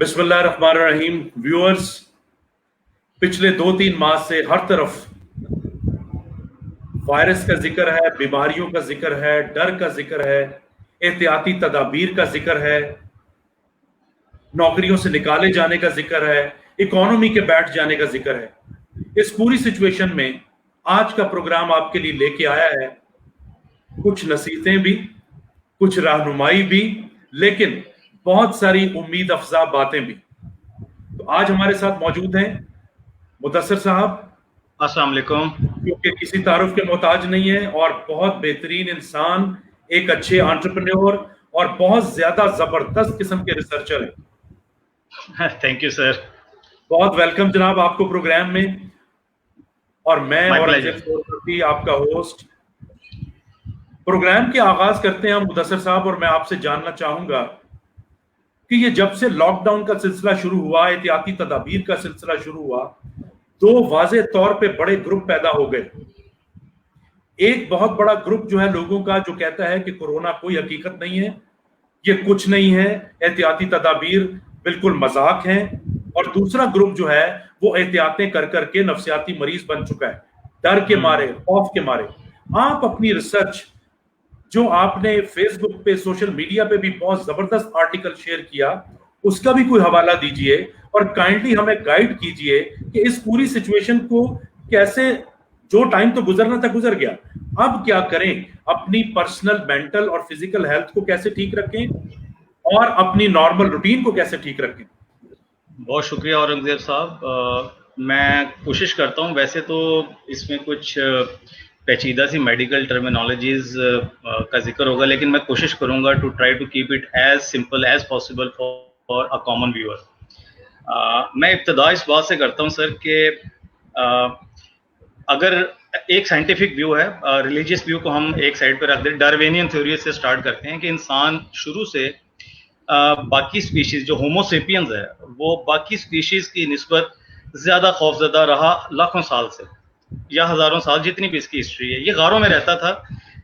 बिस्मिल्लाहिर्रहमानिर्रहीम। व्यूअर्स, पिछले 2-3 माह से हर तरफ वायरस का जिक्र है, बीमारियों का जिक्र है, डर का जिक्र है, एहतियाती तदाबीर का जिक्र है, नौकरियों से निकाले जाने का जिक्र है, इकोनॉमी के बैठ जाने का जिक्र है। इस पूरी सिचुएशन में आज का प्रोग्राम आपके लिए लेके आया है कुछ नसीहतें भी, कुछ रहनुमाई भी, लेकिन बहुत सारी उम्मीद अफजा बातें भी। तो आज हमारे साथ मौजूद हैं मुदस्सिर साहब, अस्सलाम वालेकुम। क्योंकि किसी तारुफ के मोहताज नहीं है और बहुत बेहतरीन इंसान, एक अच्छे एंटरप्रेन्योर और बहुत ज्यादा जबरदस्त किस्म के रिसर्चर है। Thank you sir. बहुत वेलकम जनाब आपको प्रोग्राम में। और मैं My और pleasure। आपका होस्ट। प्रोग्राम के आगाज करते हैं हम मुदस्सिर साहब, और मैं आपसे जानना चाहूंगा कि ये जब से लॉकडाउन का सिलसिला शुरू हुआ, एहतियाती तदाबीर का सिलसिला शुरू हुआ, दो वाज़ेह तौर पे बड़े ग्रुप पैदा हो गए। एक बहुत बड़ा ग्रुप जो है लोगों का, जो कहता है कि कोरोना कोई हकीकत नहीं है, ये कुछ नहीं है, एहतियाती तदाबीर बिल्कुल मजाक हैं। और दूसरा ग्रुप जो है वो एहतियातें कर करके नफ्सियाती मरीज बन चुका है, डर के मारे, खौफ के मारे। आप अपनी रिसर्च जो आपने फेसबुक पे, सोशल मीडिया पे भी बहुत जबरदस्त आर्टिकल शेयर किया, उसका भी कोई हवाला दीजिए और काइंडली हमें गाइड कीजिए कि इस पूरी सिचुएशन को कैसे, जो टाइम तो गुजरना था गुजर गया, अब क्या करें, अपनी पर्सनल, मेंटल और फिजिकल हेल्थ को कैसे ठीक रखें और अपनी नॉर्मल रूटीन को कैसे ठीक रखें। बहुत शुक्रिया औरंगजेब साहब। मैं कोशिश करता हूं, वैसे तो इसमें कुछ पेचीदा सी मेडिकल टर्मिनोलॉजीज का जिक्र होगा, लेकिन मैं कोशिश करूंगा to try to keep it as simple as possible for a common viewer. मैं इब्तदा इस बात से करता हूं सर कि अगर एक साइंटिफिक व्यू है, रिलीजियस व्यू को हम एक साइड पर रख दें, डार्विनियन थ्योरी से स्टार्ट करते हैं कि इंसान शुरू से बाकी स्पीशीज जो होमोसेपियंस है वो बाकी स्पीशीज की निस्बत ज़्यादा खौफजदा रहा लाखों साल से या हज़ारों साल, जितनी भी इसकी हिस्ट्री है। ये गारों में रहता था,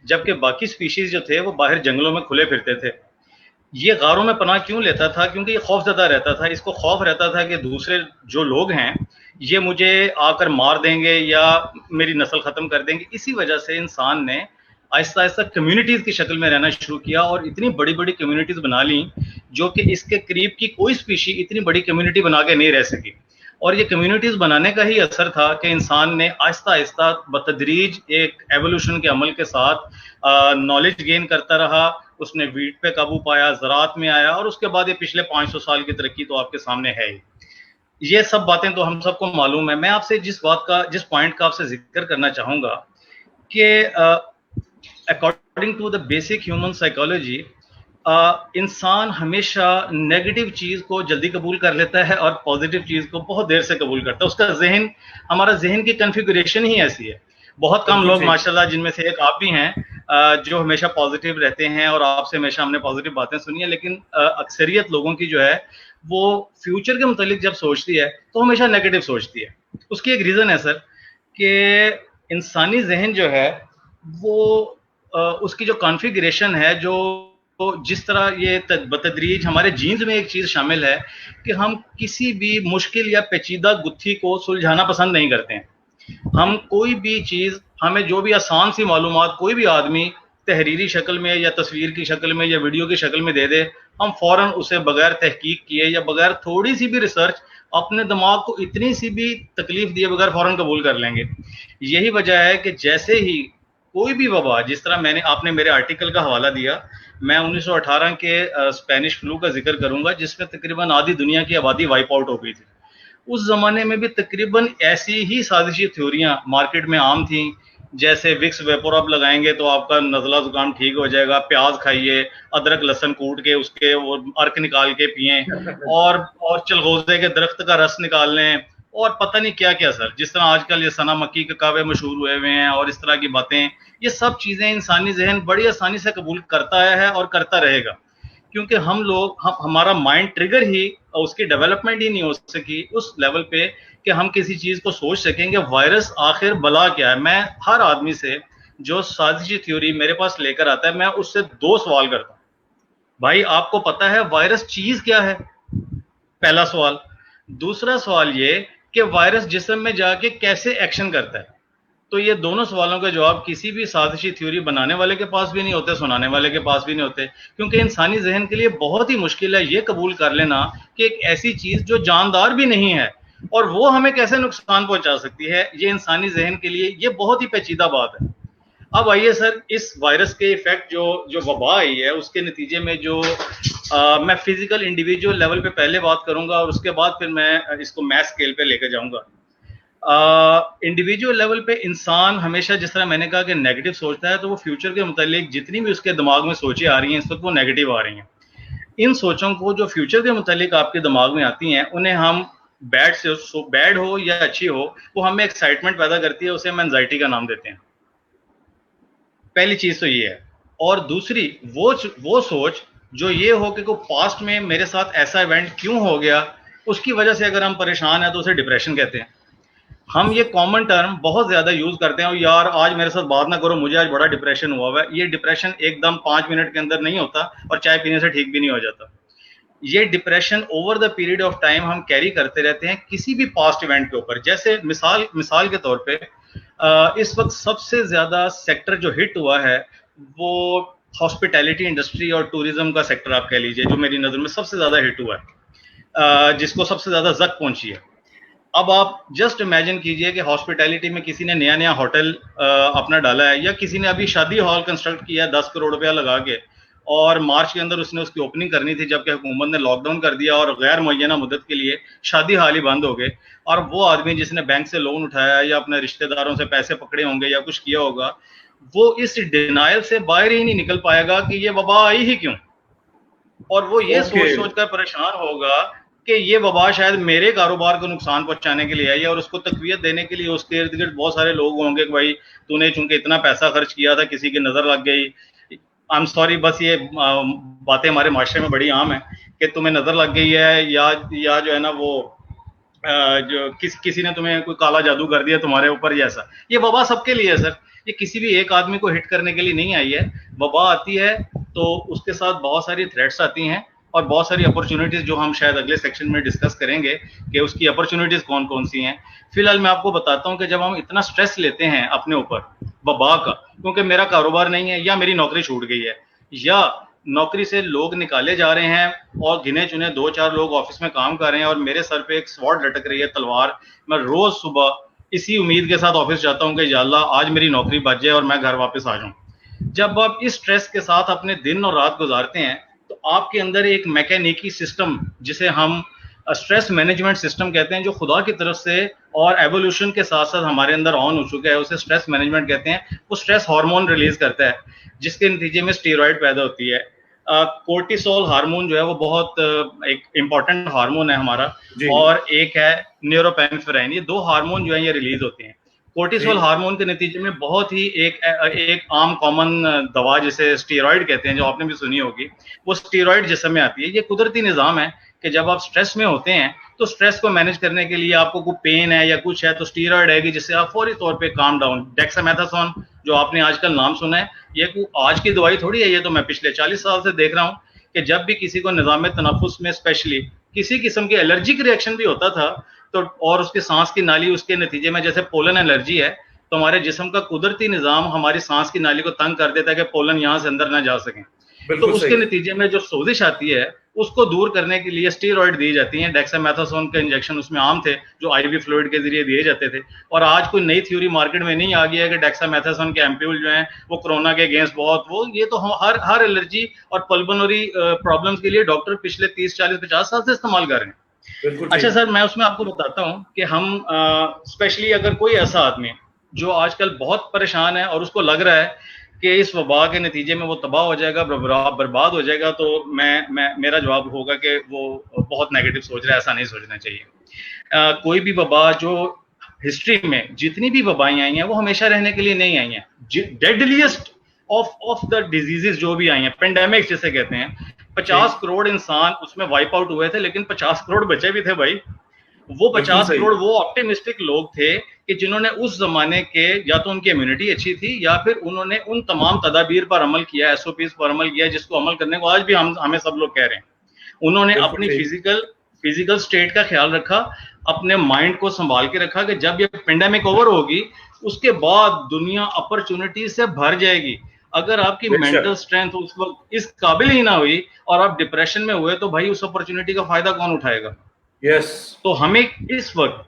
जबकि बाकी स्पीशीज जो थे वो बाहर जंगलों में खुले फिरते थे। ये गारों में पनाह क्यों लेता था? क्योंकि ये खौफजदा रहता था। इसको खौफ रहता था कि दूसरे जो लोग हैं ये मुझे आकर मार देंगे या मेरी नस्ल ख़त्म कर देंगे। इसी वजह से इंसान ने आहिस्ता आहिस्ता कम्युनिटीज़ की शक्ल में रहना शुरू किया और इतनी बड़ी बड़ी कम्युनिटीज़ बना ली जो कि इसके करीब की कोई स्पीशी इतनी बड़ी कम्युनिटी बना के नहीं रह सकी। और ये कम्युनिटीज़ बनाने का ही असर था कि इंसान ने आहिस्ता आहिस्ता बतदरीज एक एवोल्यूशन के अमल के साथ नॉलेज गेन करता रहा। उसने वीट पे काबू पाया, ज़राअत में आया, और उसके बाद ये पिछले 500 साल की तरक्की तो आपके सामने है ही। ये सब बातें तो हम सबको मालूम है। मैं आपसे जिस पॉइंट का आपसे जिक्र करना चाहूँगा कि according to the basic human psychology, इंसान हमेशा नेगेटिव चीज़ को जल्दी कबूल कर लेता है और पॉजिटिव चीज़ को बहुत देर से कबूल करता है। उसका जहन, हमारा जहन की कन्फिगरेशन ही ऐसी है। बहुत कम लोग माशाल्लाह, जिनमें से एक आप भी हैं, जो हमेशा पॉजिटिव रहते हैं, और आपसे हमेशा हमने पॉजिटिव बातें सुनी है। लेकिन अक्सरियत लोगों की जो है वो फ्यूचर के मुतालिक जब सोचती है तो हमेशा नेगेटिव सोचती है। उसकी एक रीज़न है सर कि इंसानी जहन जो है वो उसकी जो कॉन्फ़िगरेशन है, जो जिस तरह ये बतदरीज हमारे जीन्स में एक चीज़ शामिल है कि हम किसी भी मुश्किल या पेचीदा गुत्थी को सुलझाना पसंद नहीं करते हैं। हम कोई भी चीज़, हमें जो भी आसान सी मालूमात कोई भी आदमी तहरीरी शक्ल में या तस्वीर की शक्ल में या वीडियो की शक्ल में दे दे, हम फ़ौरन उसे बगैर तहकीक किए या बगैर थोड़ी सी भी रिसर्च, अपने दिमाग को इतनी सी भी तकलीफ दिए बगैर फ़ौरन कबूल कर लेंगे। यही वजह है कि जैसे ही कोई भी वबा, जिस तरह आपने मेरे आर्टिकल का हवाला दिया, मैं 1918 के स्पेनिश फ्लू का जिक्र करूंगा, जिसमें तकरीबन आधी दुनिया की आबादी वाइप आउट हो गई थी। उस जमाने में भी तकरीबन ऐसी ही साजिशी थ्योरियां मार्केट में आम थी, जैसे विक्स वेपोरब लगाएंगे तो आपका नज़ला जुकाम ठीक हो जाएगा, प्याज खाइए, अदरक लहसुन कूट के उसके वो अर्क निकाल के पिए, और चलगोजे के दरख्त का रस निकाल लें, और पता नहीं क्या क्या सर, जिस तरह आजकल ये सना मक्की के कावे मशहूर हुए हुए हैं और इस तरह की बातें। ये सब चीज़ें इंसानी जहन बड़ी आसानी से कबूल करता है और करता रहेगा, क्योंकि हमारा माइंड ट्रिगर ही, उसकी डेवलपमेंट ही नहीं हो सकी उस लेवल पे कि हम किसी चीज़ को सोच सकेंगे वायरस आखिर बला क्या है। मैं हर आदमी से जो साजिशी थ्योरी मेरे पास लेकर आता है, मैं उससे 2 सवाल करता हूँ। भाई, आपको पता है वायरस चीज़ क्या है? पहला सवाल। दूसरा सवाल ये कि वायरस जिस्म में जाके कैसे एक्शन करता है। तो ये दोनों सवालों के जवाब किसी भी साजिशी थ्योरी बनाने वाले के पास भी नहीं होते, सुनाने वाले के पास भी नहीं होते, क्योंकि इंसानी जहन के लिए बहुत ही मुश्किल है ये कबूल कर लेना कि एक ऐसी चीज जो जानदार भी नहीं है और वो हमें कैसे नुकसान पहुंचा सकती है, ये इंसानी जहन के लिए ये बहुत ही पेचीदा बात है। अब आइए सर, इस वायरस के इफेक्ट जो वबा आई है उसके नतीजे में जो मैं फिजिकल इंडिविजुअल लेवल पे पहले बात करूंगा और उसके बाद फिर मैं इसको मैस स्केल पे लेकर जाऊंगा। इंडिविजुअल लेवल पे इंसान हमेशा, जिस तरह मैंने कहा कि नेगेटिव सोचता है, तो वो फ्यूचर के मुतालिक जितनी भी उसके दिमाग में सोचें आ रही हैं इस वक्त वो नेगेटिव आ रही हैं। इन सोचों को जो फ्यूचर के मुतालिक आपके दिमाग में आती हैं उन्हें हम बैड हो या अच्छी हो, वो हमें एक्साइटमेंट पैदा करती है, उसे हम एंजाइटी का नाम देते हैं। पहली चीज तो ये है। और दूसरी वो सोच जो ये हो कि कोई पास्ट में मेरे साथ ऐसा इवेंट क्यों हो गया, उसकी वजह से अगर हम परेशान हैं तो उसे डिप्रेशन कहते हैं। हम ये कॉमन टर्म बहुत ज्यादा यूज करते हैं, और यार आज मेरे साथ बात ना करो, मुझे आज बड़ा डिप्रेशन हुआ है। ये डिप्रेशन एकदम 5 मिनट के अंदर नहीं होता और चाय पीने से ठीक भी नहीं हो जाता। ये depression over the period of time हम कैरी करते रहते हैं किसी भी पास्ट इवेंट के ऊपर। जैसे मिसाल के तौर पे इस वक्त सबसे ज्यादा सेक्टर जो हिट हुआ है वो हॉस्पिटैलिटी इंडस्ट्री और टूरिज्म का सेक्टर आप कह लीजिए, जो मेरी नजर में सबसे ज्यादा हिट हुआ है, जिसको सबसे ज्यादा जक पहुंची है। अब आप जस्ट इमेजिन कीजिए कि हॉस्पिटैलिटी में किसी ने नया होटल अपना डाला है, या किसी ने अभी शादी हॉल कंस्ट्रक्ट किया है 10 करोड़ रुपया लगा के, और मार्च के अंदर उसने उसकी ओपनिंग करनी थी, जबकि हुकूमत ने लॉकडाउन कर दिया और गैर मुअय्यना मुद्दत के लिए शादी हाल ही बंद हो गए। और वो आदमी जिसने बैंक से लोन उठाया या अपने रिश्तेदारों से पैसे पकड़े होंगे या कुछ किया होगा, वो इस डिनायल से बाहर ही नहीं निकल पाएगा कि ये वबा आई ही क्यों, और वो ये सोच कर परेशान होगा कि ये वबा शायद मेरे कारोबार को नुकसान पहुंचाने के लिए आई है, और उसको तकवीयत देने के लिए उसके इर्द गिर्द बहुत सारे लोग होंगे कि भाई तूने चूंकि इतना पैसा खर्च किया था, किसी की नजर लग गई। आई एम सॉरी, बस ये बातें हमारे माशरे में बड़ी आम है कि तुम्हें नजर लग गई है, या जो है ना वो जो किसी ने तुम्हें कोई काला जादू कर दिया तुम्हारे ऊपर, जैसा। ये वबा सबके लिए है सर, ये किसी भी एक आदमी को हिट करने के लिए नहीं आई है। वबा आती है तो उसके साथ बहुत सारी थ्रेट्स आती हैं और बहुत सारी अपॉर्चुनिटीज, जो हम शायद अगले सेक्शन में डिस्कस करेंगे कि उसकी अपॉर्चुनिटीज कौन कौन सी हैं। फिलहाल मैं आपको बताता हूं कि जब हम इतना स्ट्रेस लेते हैं अपने ऊपर वबा का, क्योंकि मेरा कारोबार नहीं है, या मेरी नौकरी छूट गई है, या नौकरी से लोग निकाले जा रहे हैं और गिने चुने 2-4 लोग ऑफिस में काम कर रहे हैं और मेरे सर पे एक स्वॉर्ड लटक रही है, तलवार। मैं रोज सुबह इसी उम्मीद के साथ ऑफिस जाता हूं कि या अल्लाह आज मेरी नौकरी बच जाए और मैं घर वापस आ जाऊं। जब आप इस स्ट्रेस के साथ अपने दिन और रात गुजारते हैं तो आपके अंदर एक मैकेनिकी सिस्टम, जिसे हम स्ट्रेस मैनेजमेंट सिस्टम कहते हैं, जो खुदा की तरफ से और एवोल्यूशन के साथ साथ हमारे अंदर ऑन हो चुका है, उसे स्ट्रेस मैनेजमेंट कहते हैं। वो स्ट्रेस हार्मोन रिलीज करता है, जिसके नतीजे में स्टीरॉयड पैदा होती है। कोर्टिसोल हार्मोन जो है वो बहुत एक इंपॉर्टेंट हार्मोन है हमारा, और एक है न्यूरोपेनिफ्रेइन। ये 2 हार्मोन जो है ये रिलीज होते हैं। कोर्टिसोल हार्मोन के नतीजे में बहुत ही एक आम कॉमन दवा जिसे स्टीरॉयड कहते हैं, जो आपने भी सुनी होगी, वो स्टीरॉयड जिस्म में आती है। ये कुदरती निज़ाम है कि जब आप स्ट्रेस में होते हैं तो स्ट्रेस को मैनेज करने के लिए आपको कोई पेन है या कुछ है तो स्टीरॉयड है कि जिससे आप फौरी तौर पे काम डाउन। डेक्सामेथासोन जो आपने आजकल नाम सुना है, ये कोई आज की दवाई थोड़ी है, ये तो मैं पिछले 40 साल से देख रहा हूँ कि जब भी किसी को निज़ाम तनफ्फुस में स्पेशली किसी किस्म की एलर्जिक रिएक्शन भी होता था तो, और उसकी सांस की नाली उसके नतीजे में, जैसे पोलन एलर्जी है, तो हमारे जिस्म का कुदरती निज़ाम हमारी सांस की नाली को तंग कर देता है कि पोलन यहाँ से अंदर ना जा सके। तो उसके नतीजे में जो सोजिश आती है उसको दूर करने के लिए स्टीरॉयड दी जाती हैं। डेक्सामेथासोन के इंजेक्शन उसमें आम थे, जो आईवी फ्लूइड के जरिए दिए जाते थे। और आज कोई नई थ्योरी मार्केट में नहीं आ गई है कि डेक्सामेथासोन के एम्प्यूल जो हैं वो कोरोना के अगेंस्ट बहुत वो, ये तो हम हर एलर्जी और पल्मोनरी प्रॉब्लम्स के लिए डॉक्टर पिछले 30, 40, 50 साल से इस्तेमाल कर रहे हैं। अच्छा सर, मैं उसमें आपको बताता हूँ कि हम स्पेशली अगर कोई ऐसा आदमी जो आजकल बहुत परेशान है और उसको लग रहा है कि इस वबा के नतीजे में वो तबाह हो जाएगा, बर्बाद हो जाएगा, तो मेरा जवाब होगा कि वो बहुत नेगेटिव सोच रहा है। ऐसा नहीं सोचना चाहिए। कोई भी वबा जो हिस्ट्री में जितनी भी वबाएं आई हैं वो हमेशा रहने के लिए नहीं आई हैं। डेडलीस्ट ऑफ द डिजीजेस जो भी आई हैं, पेंडेमिक्स जिसे कहते हैं, 50 करोड़ इंसान उसमें वाइप आउट हुए थे, लेकिन 50 करोड़ बचे भी थे भाई। वो 50 करोड़ वो ऑप्टिमिस्टिक लोग थे कि जिन्होंने उस जमाने के, या तो उनकी इम्यूनिटी अच्छी थी या फिर उन्होंने उन तमाम तदाबीर पर अमल किया, एसओपीज पर अमल किया, जिसको अमल करने को आज भी हमें सब लोग कह रहे हैं। उन्होंने अपनी फिजिकल स्टेट का ख्याल रखा, अपने माइंड को संभाल के रखा कि जब ये पेंडेमिक ओवर होगी उसके बाद दुनिया अपॉर्चुनिटी से भर जाएगी। अगर आपकी मेंटल स्ट्रेंथ उस वक्त इस काबिल ही ना हुई और आप डिप्रेशन में हुए तो भाई उस अपॉर्चुनिटी का फायदा कौन उठाएगा? यस। तो हमें इस वक्त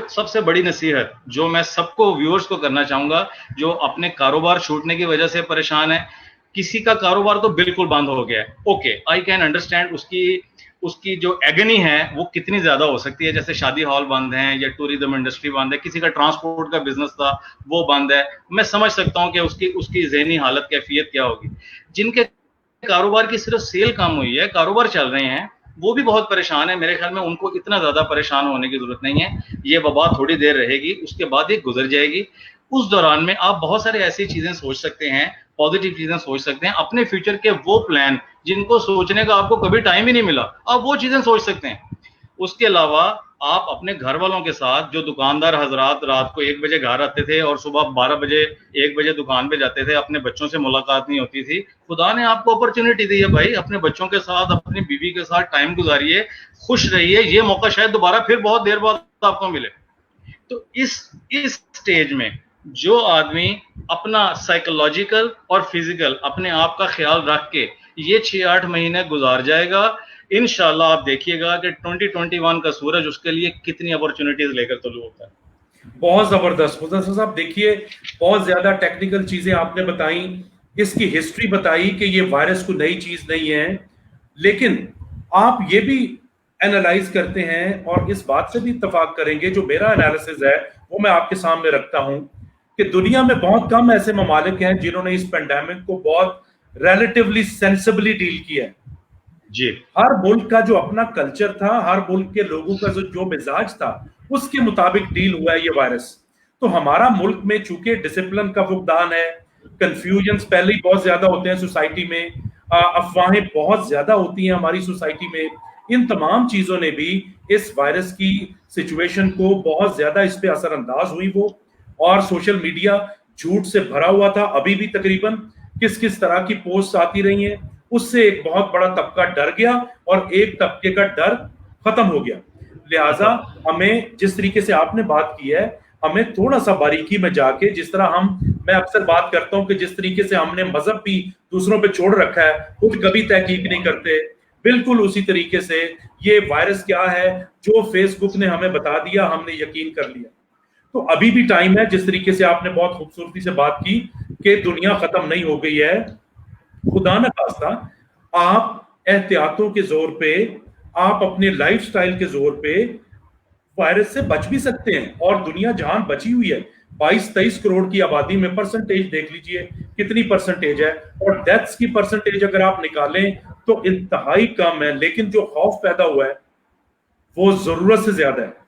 सबसे बड़ी नसीहत जो मैं सबको व्यूअर्स को करना चाहूंगा, जो अपने कारोबार छूटने की वजह से परेशान है, किसी का कारोबार तो बिल्कुल बंद हो गया है, ओके, आई कैन अंडरस्टैंड उसकी जो एगनी है वो कितनी ज्यादा हो सकती है, जैसे शादी हॉल बंद है या टूरिज्म इंडस्ट्री बंद है, किसी का ट्रांसपोर्ट का बिजनेस था वो बंद है, मैं समझ सकता हूं कि उसकी ज़हनी हालत कैफियत क्या होगी। जिनके कारोबार की सिर्फ सेल कम हुई है, कारोबार चल रहे हैं, वो भी बहुत परेशान है। मेरे ख्याल में उनको इतना ज्यादा परेशान होने की जरूरत नहीं है, ये वबा थोड़ी देर रहेगी, उसके बाद ये गुजर जाएगी। उस दौरान में आप बहुत सारी ऐसी चीजें सोच सकते हैं, पॉजिटिव चीजें सोच सकते हैं, अपने फ्यूचर के वो प्लान जिनको सोचने का आपको कभी टाइम ही नहीं मिला, आप वो चीजें सोच सकते हैं। उसके अलावा आप अपने घर वालों के साथ, जो दुकानदार हजरात रात को 1 बजे घर आते थे और सुबह 12 बजे 1 बजे दुकान पे जाते थे, अपने बच्चों से मुलाकात नहीं होती थी, खुदा ने आपको अपॉर्चुनिटी दी है भाई, अपने बच्चों के साथ, अपनी बीवी के साथ टाइम गुजारिए, खुश रहिए, ये मौका शायद दोबारा फिर बहुत देर बाद आपको मिले। तो इस स्टेज में जो आदमी अपना साइकोलॉजिकल और फिजिकल अपने आप का ख्याल रख के ये 6-8 महीने गुजार जाएगा, इंशाल्लाह आप देखिएगा कि 2021 का सूरज उसके लिए कितनी अपॉर्चुनिटीज लेकर तुलू होता है। बहुत जबरदस्त मुदस्सिर साहब, देखिए बहुत ज्यादा टेक्निकल चीजें आपने बताई, इसकी हिस्ट्री बताई कि ये वायरस कोई नई चीज नहीं है, लेकिन आप ये भी एनालाइज करते हैं और इस बात से भी इत्तेफाक करेंगे, जो मेरा एनालिसिस है वो मैं आपके सामने रखता हूं कि दुनिया में बहुत कम ऐसे ममालिक हैं जिन्होंने इस पेंडेमिक को बहुत रिलेटिवली सेंसिबली डील किया है। जी, हर मुल्क का जो अपना कल्चर था, हर मुल्क के लोगों का जो मिजाज था, उसके मुताबिक डील हुआ है ये वायरस। तो हमारा मुल्क में चूंकि डिसिप्लिन का फुकदान है, कंफ्यूजन पहले ही बहुत ज्यादा होते हैं सोसाइटी में, अफवाहें बहुत ज्यादा होती हैं हमारी सोसाइटी में, इन तमाम चीजों ने भी इस वायरस की सिचुएशन को बहुत ज्यादा इस पे असरअंदाज हुई वो। और सोशल मीडिया झूठ से भरा हुआ था, अभी भी तकरीबन किस किस तरह की पोस्ट आती रही हैं, उससे एक बहुत बड़ा तबका डर गया और एक तबके का डर खत्म हो गया। लिहाजा हमें जिस तरीके से आपने बात की है, हमें थोड़ा सा बारीकी में जाके, जिस तरह मैं अक्सर बात करता हूं कि जिस तरीके से हमने मजहब भी दूसरों पे छोड़ रखा है, खुद कभी तहकीक नहीं करते, बिल्कुल उसी तरीके से ये वायरस क्या है जो फेसबुक ने हमें बता दिया, हमने यकीन कर लिया। तो अभी भी टाइम है, जिस तरीके से आपने बहुत खूबसूरती से बात की कि दुनिया खत्म नहीं हो गई है, खुदा न खास्ता आप एहतियातों के जोर पे, आप अपने लाइफस्टाइल के जोर पे वायरस से बच भी सकते हैं। और दुनिया जहां बची हुई है, 22-23 करोड़ की आबादी में परसेंटेज देख लीजिए कितनी परसेंटेज है, और डेथ्स की परसेंटेज अगर आप निकालें तो इंतहाई कम है, लेकिन जो खौफ पैदा हुआ है वो जरूरत से ज्यादा है।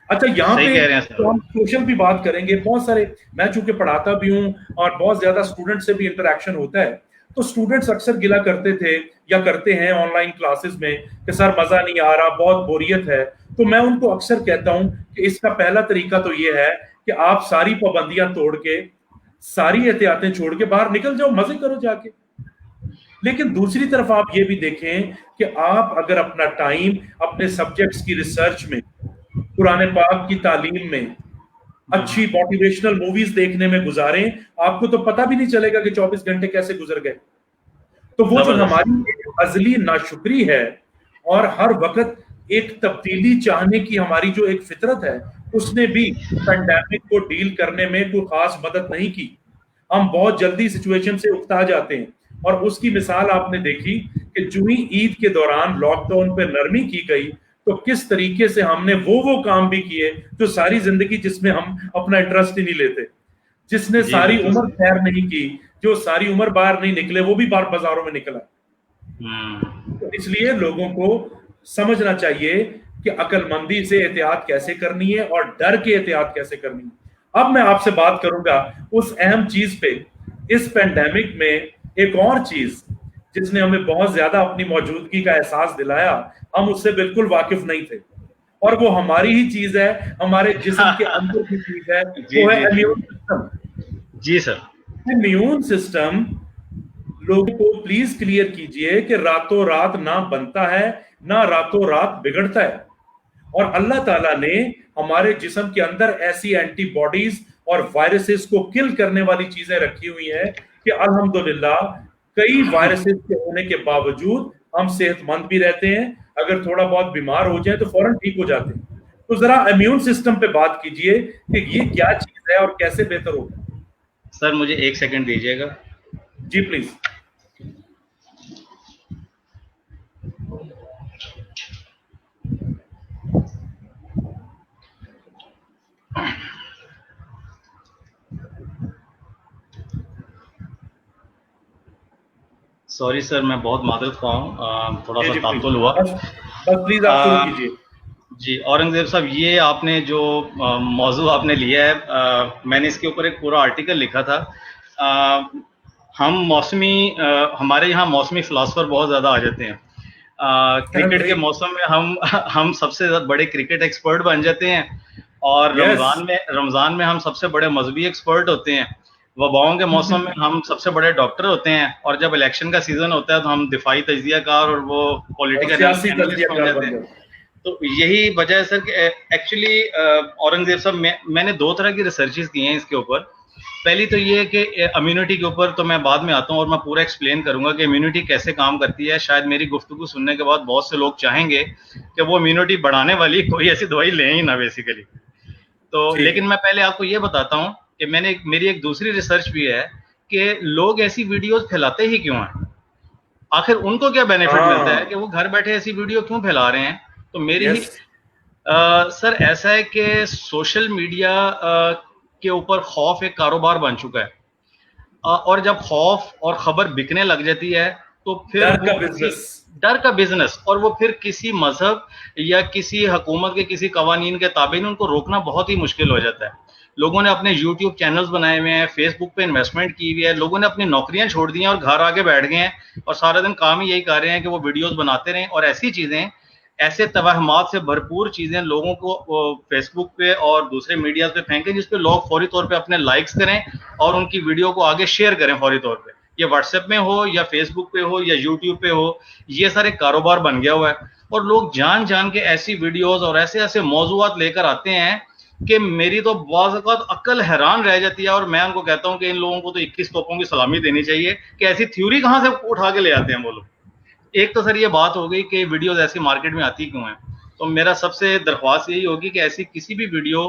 अच्छा, यहाँ पे तो हम सोशल भी बात करेंगे, बहुत सारे, मैं चूंकि पढ़ाता भी हूँ और बहुत ज्यादा स्टूडेंट से भी इंटरेक्शन होता है, तो स्टूडेंट्स अक्सर गिला करते थे या करते हैं ऑनलाइन क्लासेस में कि सर मजा नहीं आ रहा, बहुत बोरियत है। तो मैं उनको अक्सर कहता हूं कि इसका पहला तरीका तो ये है कि आप सारी पाबंदियां तोड़ के, सारी एहतियातें छोड़ के बाहर निकल जाओ, मजे करो जाके। लेकिन दूसरी तरफ आप ये भी देखें कि आप अगर अपना टाइम अपने सब्जेक्ट्स की रिसर्च में, कुरान पाक की तालीम में, अच्छी मोटिवेशनल मूवीज देखने में गुजारें, आपको तो पता भी नहीं चलेगा कि 24 घंटे कैसे गुजर गए। तो वो जो हमारी अजली नाशुक्री है और हर वक्त एक तब्दीली चाहने की हमारी जो एक फितरत है, उसने भी पेंडेमिक को डील करने में कोई खास मदद नहीं की। हम बहुत जल्दी सिचुएशन से उकता जाते हैं, और उसकी मिसाल आपने देखी कि जो ही ईद के दौरान लॉकडाउन पे नरमी की गई, तो किस तरीके से हमने वो काम भी किए जो सारी जिंदगी जिसमें हम अपना इंटरेस्ट ही नहीं लेते, जिसने सारी उम्र सैर नहीं की, जो सारी उम्र बाहर नहीं निकले, वो भी बाहर बाजारों में निकला। तो इसलिए लोगों को समझना चाहिए कि अकलमंदी से एहतियात कैसे करनी है और डर के एहतियात कैसे करनी है। अब मैं आपसे बात करूंगा उस अहम चीज पे, इस पेंडेमिक में एक और चीज जिसने हमें बहुत ज्यादा अपनी मौजूदगी का एहसास दिलाया, हम उससे बिल्कुल वाकिफ नहीं थे, और वो हमारी ही चीज है, हमारे जिस्म के अंदर की चीज है, वो है इम्यून सिस्टम। जी सर। इम्यून सिस्टम लोगों को प्लीज क्लियर कीजिए कि रातों रात ना बनता है ना रातों रात बिगड़ता है, और अल्लाह ताला ने हमारे जिस्म के अंदर ऐसी एंटीबॉडीज और वायरसेस को किल करने वाली चीजें रखी हुई हैं कि अल्हम्दुलिल्लाह कई वायरसेस के होने के बावजूद हम सेहतमंद भी रहते हैं। अगर थोड़ा बहुत बीमार हो जाए तो फौरन ठीक हो जाते हैं। तो जरा इम्यून सिस्टम पे बात कीजिए कि ये क्या चीज है और कैसे बेहतर होगा। सर मुझे 1 सेकंड दीजिएगा। जी प्लीज। सॉरी सर, मैं बहुत मादरत ख्वाह हूँ, थोड़ा सा तात्तुल हुआ। बस प्लीज आप शुरू कीजिए। जी औरंगजेब साहब, ये आपने जो मौजू आपने लिया है, मैंने इसके ऊपर एक पूरा आर्टिकल लिखा था। हम मौसमी हमारे यहाँ मौसमी फिलासफर बहुत ज़्यादा आ जाते हैं। क्रिकेट के मौसम में हम सबसे बड़े क्रिकेट एक्सपर्ट बन जाते हैं, और रमज़ान में हम सबसे बड़े मजहबी एक्सपर्ट होते हैं। वबाओं के मौसम में हम सबसे बड़े डॉक्टर होते हैं, और जब इलेक्शन का सीजन होता है तो हम दिफाई तजियाकार और वो पॉलिटिकल एनालिस्ट बन जाते हैं। तो यही वजह है सर कि एक्चुअली औरंगजेब साहब, मैंने 2 तरह की रिसर्चेस की हैं इसके ऊपर। पहली तो ये है कि इम्यूनिटी के ऊपर तो मैं बाद में आता हूँ और मैं पूरा एक्सप्लेन करूंगा कि इम्यूनिटी कैसे काम करती है। शायद मेरी गुफ्तगू सुनने के बाद बहुत से लोग चाहेंगे कि वो इम्यूनिटी बढ़ाने वाली कोई ऐसी दवाई लें ही ना बेसिकली। तो लेकिन मैं पहले आपको ये बताता हूँ कि मेरी एक दूसरी रिसर्च भी है कि लोग ऐसी वीडियोस फैलाते ही क्यों हैं, आखिर उनको क्या बेनिफिट मिलता है कि वो घर बैठे ऐसी वीडियो क्यों फैला रहे हैं। तो मेरी ही सर ऐसा है कि सोशल मीडिया के ऊपर खौफ एक कारोबार बन चुका है, और जब खौफ और खबर बिकने लग जाती है तो फिर डर का बिजनेस, और वो फिर किसी मजहब या किसी हुकूमत के किसी कवानीन के ताबे उनको रोकना बहुत ही मुश्किल हो जाता है। लोगों ने अपने यूट्यूब चैनल्स बनाए हुए हैं, फेसबुक पे इन्वेस्टमेंट की हुई है, लोगों ने अपनी नौकरियां छोड़ दी हैं और घर आके बैठ गए हैं और सारा दिन काम ही यही कर रहे हैं कि वो वीडियोस बनाते रहें और ऐसी चीजें, ऐसे तवाहमात से भरपूर चीजें लोगों को फेसबुक पे और दूसरे मीडिया पे फेंकें जिसपे लोग फौरी तौर पे अपने लाइक्स करें और उनकी वीडियो को आगे शेयर करें फौरी तौर पे, ये व्हाट्सएप में हो या फेसबुक पे हो या यूट्यूब पे हो। ये सारे कारोबार बन गया हुआ है और लोग जान जान के ऐसी वीडियोस और ऐसे ऐसे मौजूआत लेकर आते हैं कि मेरी तो बाज़ औक़ात अक्ल हैरान रह जाती है। और मैं उनको कहता हूं कि इन लोगों को तो 21 तोपों की सलामी देनी चाहिए कि ऐसी थ्योरी कहां से उठा के ले आते हैं वो लोग। एक तो सर ये बात हो गई कि वीडियोस ऐसी मार्केट में आती क्यों हैं। तो मेरा सबसे दरख्वास्त यही होगी कि ऐसी किसी भी वीडियो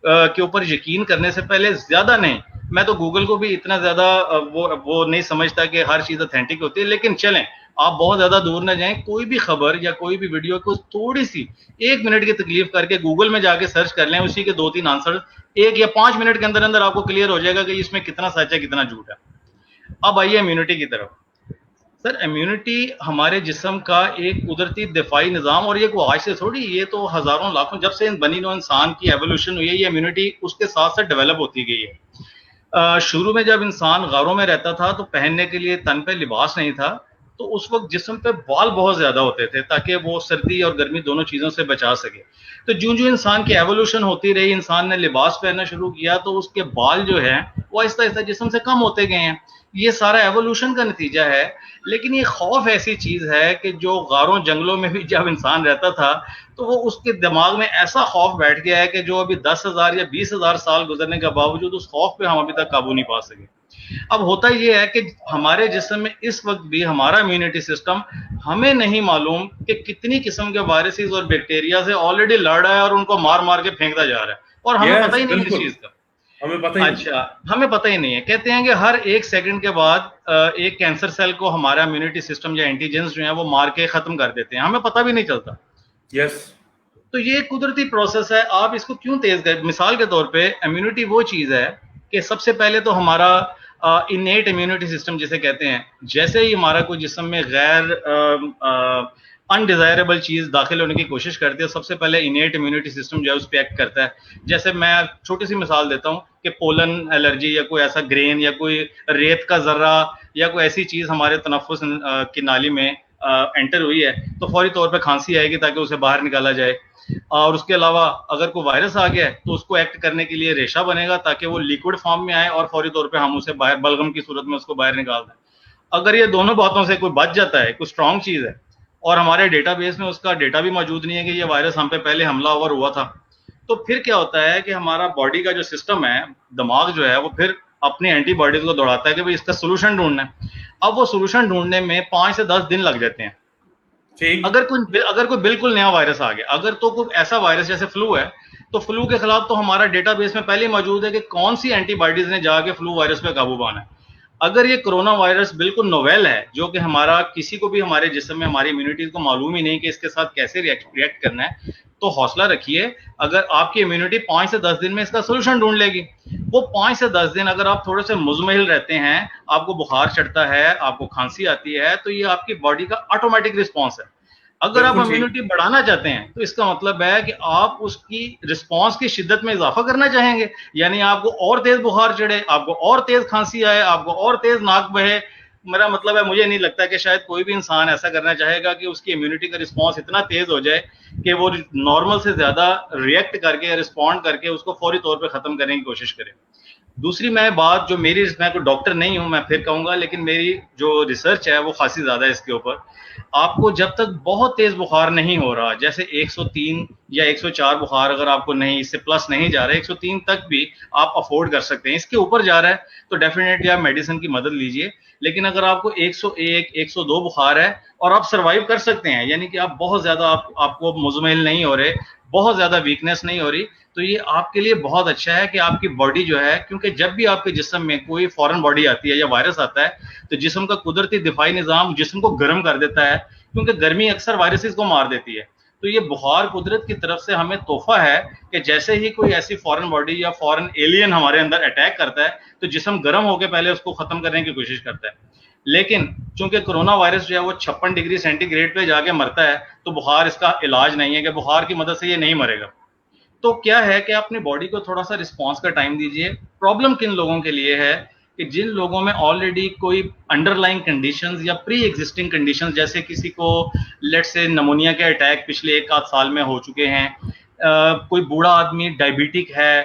के ऊपर यकीन करने से पहले ज्यादा नहीं, मैं तो गूगल को भी इतना ज्यादा वो नहीं समझता कि हर चीज ऑथेंटिक होती है, लेकिन चलें आप बहुत ज्यादा दूर ना जाएं, कोई भी खबर या कोई भी वीडियो को थोड़ी सी 1 मिनट की तकलीफ करके गूगल में जाके सर्च कर लें, उसी के 2-3 आंसर 1 या 5 मिनट के अंदर अंदर आपको क्लियर हो जाएगा कि इसमें कितना सच है कितना झूठ है। अब आइए इम्यूनिटी की तरफ। सर इम्यूनिटी हमारे जिस्म का एक कुदरती दिफाई निज़ाम, और ये कोई आज से थोड़ी, ये तो हजारों लाखों जब से बनी नो इंसान की एवोल्यूशन हुई है, ये इम्यूनिटी उसके साथ साथ डेवलप होती गई है। शुरू में जब इंसान गारों में रहता था तो पहनने के लिए तन पे लिबास नहीं था, तो उस वक्त जिस्म पे बाल बहुत ज्यादा होते थे ताकि वो सर्दी और गर्मी दोनों चीजों से बचा सके। तो जो जो इंसान की एवोल्यूशन होती रही, इंसान ने लिबास पहनना शुरू किया तो उसके बाल जो है वो आहिस्ता आहिस्ता जिस्म से कम होते गए हैं। ये सारा एवोल्यूशन का नतीजा है। लेकिन ये खौफ ऐसी चीज है कि जो गारों जंगलों में भी जब इंसान रहता था तो वो उसके दिमाग में ऐसा खौफ बैठ गया है कि जो अभी 10,000 या 20,000 साल गुजरने के बावजूद उस खौफ पे हम अभी तक काबू नहीं पा सके। अब होता यह है कि हमारे जिस्म में इस वक्त भी हमारा इम्यूनिटी सिस्टम, हमें नहीं मालूम कि कितनी किस्म के वायरसेस और बैक्टीरिया से ऑलरेडी लड़ रहा है और उनको मार मार के फेंकता जा रहा है, और हमें पता ही नहीं इस चीज का। हमें पता ही नहीं। हमें पता ही नहीं है। कहते हैं कि हर 1 सेकंड के बाद एक कैंसर सेल को हमारा इम्यूनिटी सिस्टम या एंटीजेंस जो है वो मार के खत्म कर देते हैं, हमें पता भी नहीं चलता। तो ये कुदरती प्रोसेस है। आप इसको क्यों तेज करें? मिसाल के तौर पे इम्यूनिटी वो चीज है कि सबसे पहले तो हमारा इनेट इम्यूनिटी सिस्टम जिसे कहते हैं, जैसे ही हमारा कोई जिस्म में गैर अनडिजायरेबल चीज दाखिल होने की कोशिश करती है, सबसे पहले इनेट इम्यूनिटी सिस्टम जो है उस पर एक्ट करता है। जैसे मैं छोटी सी मिसाल देता हूँ कि पोलन एलर्जी या कोई ऐसा ग्रेन या कोई रेत का जर्रा या कोई ऐसी चीज हमारे तनफ्फुस की नाली में एंटर हुई है तो फौरी तौर पे खांसी आएगी ताकि उसे बाहर निकाला जाए। और उसके अलावा अगर कोई वायरस आ गया है तो उसको एक्ट करने के लिए रेशा बनेगा ताकि वो लिक्विड फॉर्म में आए और फौरी तौर पे हम उसे बाहर बलगम की सूरत में उसको बाहर निकाल दें। अगर ये दोनों बातों से कोई बच जाता है, कोई स्ट्रांग चीज है, और हमारे डेटाबेस में उसका डेटा भी मौजूद नहीं है कि ये वायरस हम पे पहले हमलावर हुआ था, तो फिर क्या होता है कि हमारा बॉडी का जो सिस्टम है, दिमाग जो है, वो फिर अपनी एंटीबॉडीज को दौड़ाता है कि भाई इसका सोल्यूशन ढूंढना है। अब वो सोल्यूशन ढूंढने में 5 से 10 दिन लग जाते हैं। ठीक। अगर कोई बिल्कुल नया वायरस आ गया, अगर तो कोई ऐसा वायरस जैसे फ्लू है, तो फ्लू के खिलाफ तो हमारा डेटाबेस में पहले ही मौजूद है कि कौन सी एंटीबॉडीज ने जाके फ्लू वायरस पे काबू पाना है। अगर ये कोरोना वायरस बिल्कुल नोवेल है, जो कि हमारा किसी को भी हमारे जिस्म में हमारी इम्यूनिटी को मालूम ही नहीं कि इसके साथ कैसे रिएक्ट करना है, तो हौसला रखिए, अगर आपकी इम्यूनिटी 5 से 10 दिन में इसका सोल्यूशन ढूंढ लेगी। वो 5 से 10 दिन अगर आप थोड़े से मुजमहिल रहते हैं, आपको बुखार चढ़ता है, आपको खांसी आती है, तो ये आपकी बॉडी का ऑटोमेटिक रिस्पॉन्स है। अगर आप इम्यूनिटी बढ़ाना चाहते हैं, तो इसका मतलब है कि आप उसकी रिस्पांस की शिद्दत में इजाफा करना चाहेंगे, यानी आपको और तेज बुखार चढ़े, आपको और तेज खांसी आए, आपको और तेज नाक बहे। मेरा मतलब है, मुझे नहीं लगता कि शायद कोई भी इंसान ऐसा करना चाहेगा कि उसकी इम्यूनिटी का रिस्पांस इतना तेज हो जाए कि वो नॉर्मल से ज्यादा रिएक्ट करके, रिस्पॉन्ड करके उसको फौरी तौर पर खत्म करने की कोशिश करे। दूसरी मैं कोई डॉक्टर नहीं हूं, मैं फिर कहूंगा, लेकिन मेरी जो रिसर्च है वो खासी ज्यादा है इसके ऊपर। आपको जब तक बहुत तेज बुखार नहीं हो रहा, जैसे 103 या 104 बुखार अगर आपको नहीं, इससे प्लस नहीं जा रहा है, 103 तक भी आप अफोर्ड कर सकते हैं। इसके ऊपर जा रहा है तो डेफिनेटली आप मेडिसिन की मदद लीजिए। लेकिन अगर आपको 101, 102 बुखार है और आप सर्वाइव कर सकते हैं, यानी कि आप बहुत ज्यादा आपको मुजमिल नहीं हो रहे, बहुत ज्यादा वीकनेस नहीं हो रही, तो ये आपके लिए बहुत अच्छा है कि आपकी बॉडी जो है, क्योंकि जब भी आपके जिस्म में कोई फॉरेन बॉडी आती है या वायरस आता है, तो जिस्म का कुदरती दिफाई निजाम जिस्म को गर्म कर देता है, क्योंकि गर्मी अक्सर वायरसेस को मार देती है। तो ये बुखार कुदरत की तरफ से हमें तोहफा है कि जैसे ही कोई ऐसी फॉरेन बॉडी या फॉरेन एलियन हमारे अंदर अटैक करता है, तो जिस्म गर्म होकर पहले उसको खत्म करने की कोशिश करता है। लेकिन चूंकि कोरोना वायरस जो है वो 56 डिग्री सेंटीग्रेड पे जाके मरता है, तो बुखार इसका इलाज नहीं है कि बुखार की मदद से ये नहीं मरेगा। तो क्या है कि अपनी बॉडी को थोड़ा सा रिस्पॉन्स का टाइम दीजिए। प्रॉब्लम किन लोगों के लिए है कि जिन लोगों में ऑलरेडी कोई अंडरलाइंग कंडीशंस या प्री एग्जिस्टिंग कंडीशंस, जैसे किसी को लेट्स से नमोनिया के अटैक पिछले 1 आध साल में हो चुके हैं, कोई बूढ़ा आदमी डायबिटिक है,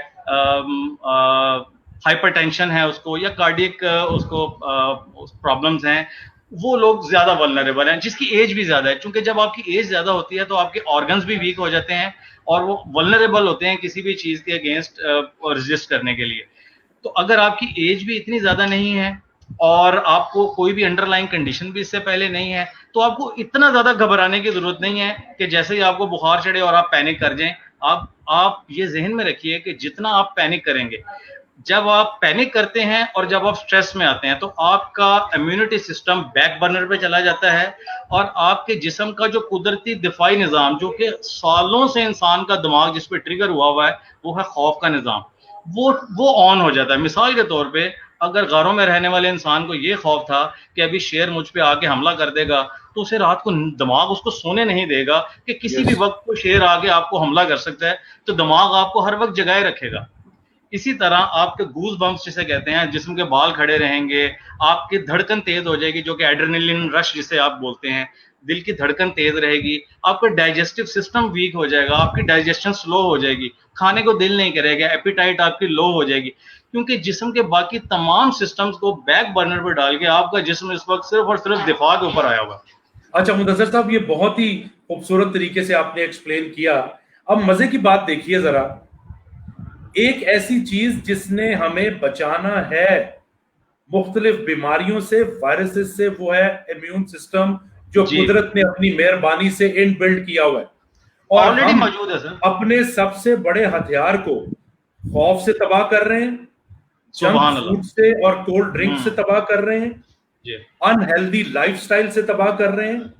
हाइपरटेंशन है उसको, या कार्डियक उसको प्रॉब्लम्स हैं, वो लोग ज्यादा वल्नरेबल हैं, जिसकी एज भी ज्यादा है। क्योंकि जब आपकी एज ज्यादा होती है तो आपके ऑर्गन्स भी वीक हो जाते हैं और वो वल्नरेबल होते हैं किसी भी चीज के अगेंस्ट रेजिस्ट करने के लिए। तो अगर आपकी एज भी इतनी ज्यादा नहीं है और आपको कोई भी अंडरलाइंग कंडीशन भी इससे पहले नहीं है, तो आपको इतना ज्यादा घबराने की जरूरत नहीं है कि जैसे ही आपको बुखार चढ़े और आप पैनिक कर जाएं। आप ये जहन में रखिए कि जितना आप पैनिक करेंगे, जब आप पैनिक करते हैं और जब आप स्ट्रेस में आते हैं, तो आपका इम्यूनिटी सिस्टम बैक बर्नर पे चला जाता है और आपके जिस्म का जो कुदरती दिफाई निज़ाम, जो कि सालों से इंसान का दिमाग जिस पे ट्रिगर हुआ है, वो है खौफ का निज़ाम, वो ऑन हो जाता है। मिसाल के तौर पे अगर गारों में रहने वाले इंसान को ये खौफ था कि अभी शेर मुझ पे आके हमला कर देगा, तो उसे रात को दिमाग उसको सोने नहीं देगा कि किसी भी वक्त को शेर आके आपको हमला कर सकता है, तो दिमाग आपको हर वक्त जगाए रखेगा। इसी तरह आपके गूज बम्प्स जिसे कहते हैं, जिस्म के बाल खड़े रहेंगे, आपकी धड़कन तेज हो जाएगी, जो कि एड्रेनलिन रश जिसे आप बोलते हैं, दिल की धड़कन तेज रहेगी, आपका डाइजेस्टिव सिस्टम वीक हो जाएगा, आपकी डाइजेशन स्लो हो जाएगी, खाने को दिल नहीं करेगा, एपिटाइट आपकी लो हो जाएगी, क्योंकि जिस्म के बाकी तमाम सिस्टम्स को बैक बर्नर पर डाल के आपका जिस्म इस वक्त सिर्फ और सिर्फ दिफा के ऊपर आया हुआ। अच्छा मुदस्सिर साहब, ये बहुत ही खूबसूरत तरीके से आपने एक्सप्लेन किया। अब मजे की बात देखिए जरा, एक ऐसी चीज जिसने हमें बचाना है मुख्तलिफ बीमारियों से, वायरसेस से, वो है इम्यून सिस्टम, जो कुदरत ने अपनी मेहरबानी से इनबिल्ड किया हुआ है और ऑलरेडी मौजूद है सर। अपने सबसे बड़े हथियार को खौफ से तबाह कर रहे हैं, जंक फूड से और कोल्ड ड्रिंक से तबाह कर रहे हैं, अनहेल्दी लाइफस्टाइल से तबाह कर रहे हैं,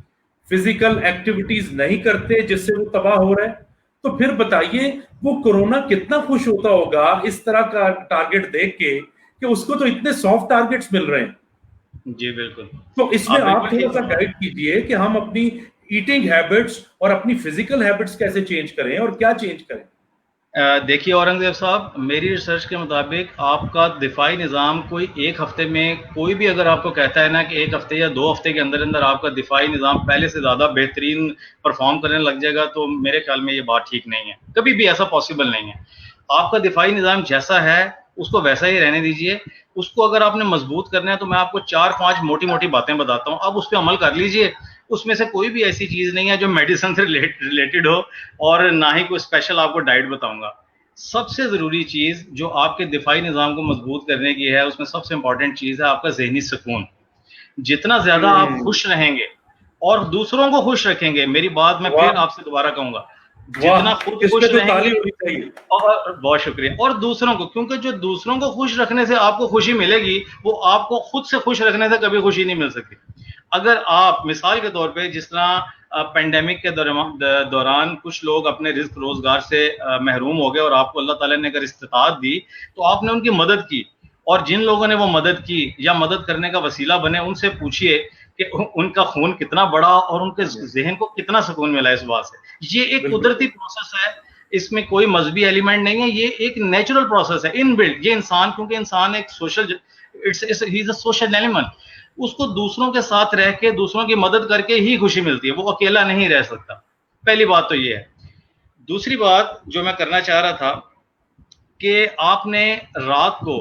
फिजिकल एक्टिविटीज नहीं करते जिससे वो तबाह हो रहा है। तो फिर बताइए वो कोरोना कितना खुश होता होगा इस तरह का टारगेट देख के कि उसको तो इतने सॉफ्ट टारगेट्स मिल रहे हैं। जी बिल्कुल। तो इसमें आप थोड़ा सा गाइड कीजिए कि हम अपनी ईटिंग हैबिट्स और अपनी फिजिकल हैबिट्स कैसे चेंज करें और क्या चेंज करें। देखिए औरंगजेब साहब, मेरी रिसर्च के मुताबिक आपका दिफाई निज़ाम कोई एक हफ्ते में, कोई भी अगर आपको कहता है ना कि एक हफ्ते या 2 हफ्ते के अंदर अंदर आपका दिफाई निज़ाम पहले से ज़्यादा बेहतरीन परफॉर्म करने लग जाएगा, तो मेरे ख्याल में ये बात ठीक नहीं है, कभी भी ऐसा पॉसिबल नहीं है। आपका दिफाई निज़ाम जैसा है उसको वैसा ही रहने दीजिए। उसको अगर आपने मजबूत करना है तो मैं आपको 4-5 मोटी मोटी बातें बताता हूँ, अब उस पर अमल कर लीजिए। उसमें से कोई भी ऐसी चीज नहीं है जो मेडिसिन से रिलेटेड हो, और ना ही कोई स्पेशल आपको डाइट बताऊंगा। सबसे जरूरी चीज जो आपके दिफाई निजाम को मजबूत करने की है, उसमें सबसे इंपॉर्टेंट चीज है आपका जहनी सुकून। जितना ज्यादा आप हम्म। खुश रहेंगे और दूसरों को खुश रखेंगे, मेरी बात मैं फिर वाह। आपसे दोबारा कहूंगा, वाह, जितना खुद इस पे खुश तो ताली रहेंगे, होनी चाहिए। और बहुत शुक्रिया, और दूसरों को, क्योंकि जो दूसरों को खुश रखने से आपको खुशी मिलेगी, वो आपको खुद से खुश रखने से कभी खुशी नहीं मिल सकती। अगर आप मिसाल के तौर पे, जिस तरह पेंडेमिक के दौरान कुछ लोग अपने रिस्क रोजगार से महरूम हो गए और आपको अल्लाह ताला ने अगर इस्तिताअत दी तो आपने उनकी मदद की, और जिन लोगों ने वो मदद की या मदद करने का वसीला बने, उनसे पूछिए कि उनका खून कितना बढ़ा और उनके जहन को कितना सुकून मिला इस बात से। ये एक बिल्कुल कुदरती प्रोसेस है, इसमें कोई मजहबी एलिमेंट नहीं है, ये एक नेचुरल प्रोसेस है, इनबिल्ट। ये इंसान, क्योंकि इंसान एक social, it's he is a social animal, उसको दूसरों के साथ रह के, दूसरों की मदद करके ही खुशी मिलती है, वो अकेला नहीं रह सकता। पहली बात तो ये है। दूसरी बात जो मैं करना चाह रहा था कि आपने रात को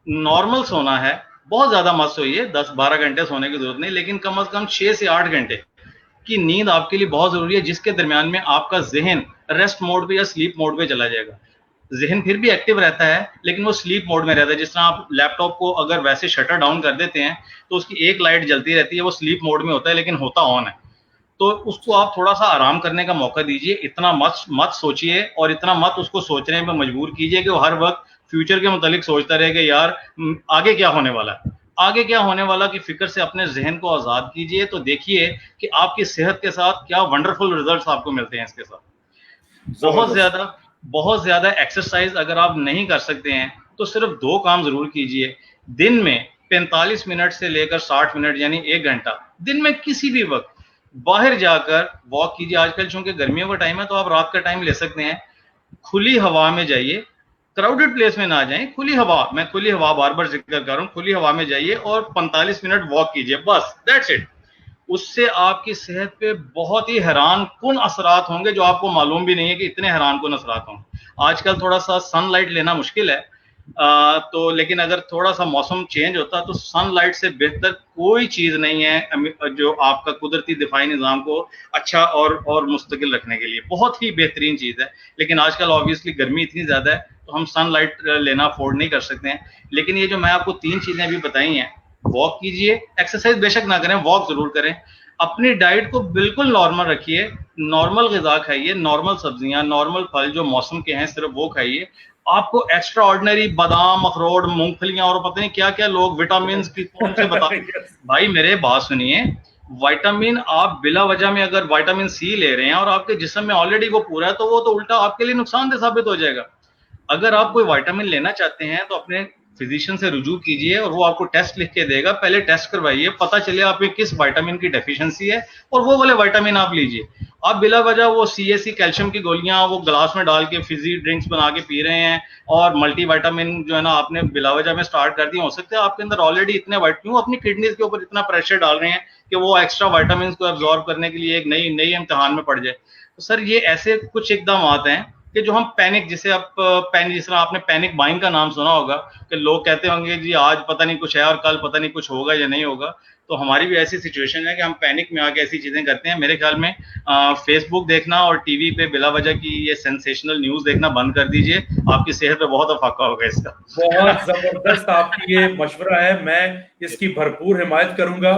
नॉर्मल सोना है, बहुत ज्यादा मत सोइए, 10-12 घंटे सोने की जरूरत नहीं, लेकिन कम से कम 6 से 8 घंटे की नींद आपके लिए बहुत जरूरी है, जिसके दरमियान में आपका जहन रेस्ट मोड पे या स्लीप मोड पे चला जाएगा। जहन फिर भी एक्टिव रहता है, लेकिन वो स्लीप मोड में रहता है। जिस तरह आप लैपटॉप को अगर वैसे शटर डाउन कर देते हैं तो उसकी एक लाइट जलती रहती है, वो स्लीप मोड में होता है लेकिन होता ऑन है। तो उसको आप थोड़ा सा आराम करने का मौका दीजिए, इतना मत मत सोचिए, और इतना मत उसको सोचने में मजबूर कीजिए कि वो हर वक्त फ्यूचर के मुतालिक सोचता रहे कि यार आगे क्या होने वाला है। आगे क्या होने वाला की फिक्र से अपने जहन को आजाद कीजिए, तो देखिए कि आपकी सेहत के साथ क्या वंडरफुल रिजल्ट्स आपको मिलते हैं इसके साथ। बहुत जबरदस्त। ज्यादा बहुत ज्यादा एक्सरसाइज अगर आप नहीं कर सकते हैं तो सिर्फ दो काम जरूर कीजिए। दिन में 45 मिनट से लेकर 60 मिनट, यानी 1 घंटा, दिन में किसी भी वक्त बाहर जाकर वॉक कीजिए। आजकल चूंकि गर्मियों का टाइम है तो आप रात का टाइम ले सकते हैं, खुली हवा में जाइए, क्राउडेड प्लेस में ना जाएं, खुली हवा, मैं खुली हवा बार बार जिक्र कर रहा हूं, खुली हवा में जाइए और 45 मिनट वॉक कीजिए, बस दैट्स इट। उससे आपकी सेहत पे बहुत ही हैरान कुन असरात होंगे, जो आपको मालूम भी नहीं है कि इतने हैरान कुन असरात होंगे। आजकल थोड़ा सा सनलाइट लेना मुश्किल है, तो लेकिन अगर थोड़ा सा मौसम चेंज होता तो सनलाइट से बेहतर कोई चीज नहीं है जो आपका कुदरती दिफाई निजाम को अच्छा और मुस्तकिल रखने के लिए बहुत ही बेहतरीन चीज है। लेकिन आजकल ऑब्वियसली गर्मी इतनी ज्यादा है तो हम सनलाइट लेना अफोर्ड नहीं कर सकते हैं। लेकिन ये जो मैं आपको 3 चीजें अभी बताई हैं, वॉक कीजिए, एक्सरसाइज बेशक ना करें, वॉक जरूर करें, अपनी डाइट को बिल्कुल नॉर्मल रखिए, नॉर्मल गिजा खाइए, नॉर्मल सब्जियां, नॉर्मल फल जो मौसम के हैं सिर्फ वो खाइए। आपको एक्स्ट्रा ऑर्डिनरी बादाम, अखरोट, मूंगफलियां और पता नहीं क्या क्या लोग विटामिन की कौन से बता, Yes. भाई मेरे बात सुनिए, विटामिन आप बिला वजह में अगर विटामिन सी ले रहे हैं और आपके जिस्म में ऑलरेडी वो पूरा है तो वो तो उल्टा आपके लिए नुकसानदेह साबित हो जाएगा। अगर आप कोई विटामिन लेना चाहते हैं तो अपने फिजिशियन से रुजू कीजिए और वो आपको टेस्ट लिख के देगा, पहले टेस्ट करवाइए, पता चले आप में किस विटामिन की डेफिशिएंसी है और वो वाले विटामिन आप लीजिए। आप बिला वजह वो सीएससी कैल्शियम की गोलियां वो ग्लास में डाल के फिजी ड्रिंक्स बना के पी रहे हैं और मल्टीविटामिन जो है ना आपने बिला वजह में स्टार्ट कर दिया, हो सकता है आपके अंदर ऑलरेडी इतने क्यों अपनी किडनीज के ऊपर इतना प्रेशर डाल रहे हैं कि वो एक्स्ट्रा विटामिन को एब्जॉर्ब करने के लिए एक नई नई इम्तिहान में पड़ जाए। तो सर ये ऐसे कुछ इकदाम आते हैं कि जो हम पैनिक, जिसे आप पैनिक, जिस तरह आपने पैनिक बाइंग का नाम सुना होगा कि लोग कहते होंगे जी आज पता नहीं कुछ है और कल पता नहीं कुछ होगा या नहीं होगा, तो हमारी भी ऐसी सिचुएशन है कि हम पैनिक में आके ऐसी चीजें करते हैं। मेरे ख्याल में फेसबुक देखना और टीवी पे बिला वजह की ये सेंसेशनल न्यूज देखना बंद कर दीजिए, आपकी सेहत पे बहुत अफाका होगा इसका। बहुत जबरदस्त आपकी ये मशवरा है, मैं इसकी भरपूर हिमायत करूंगा।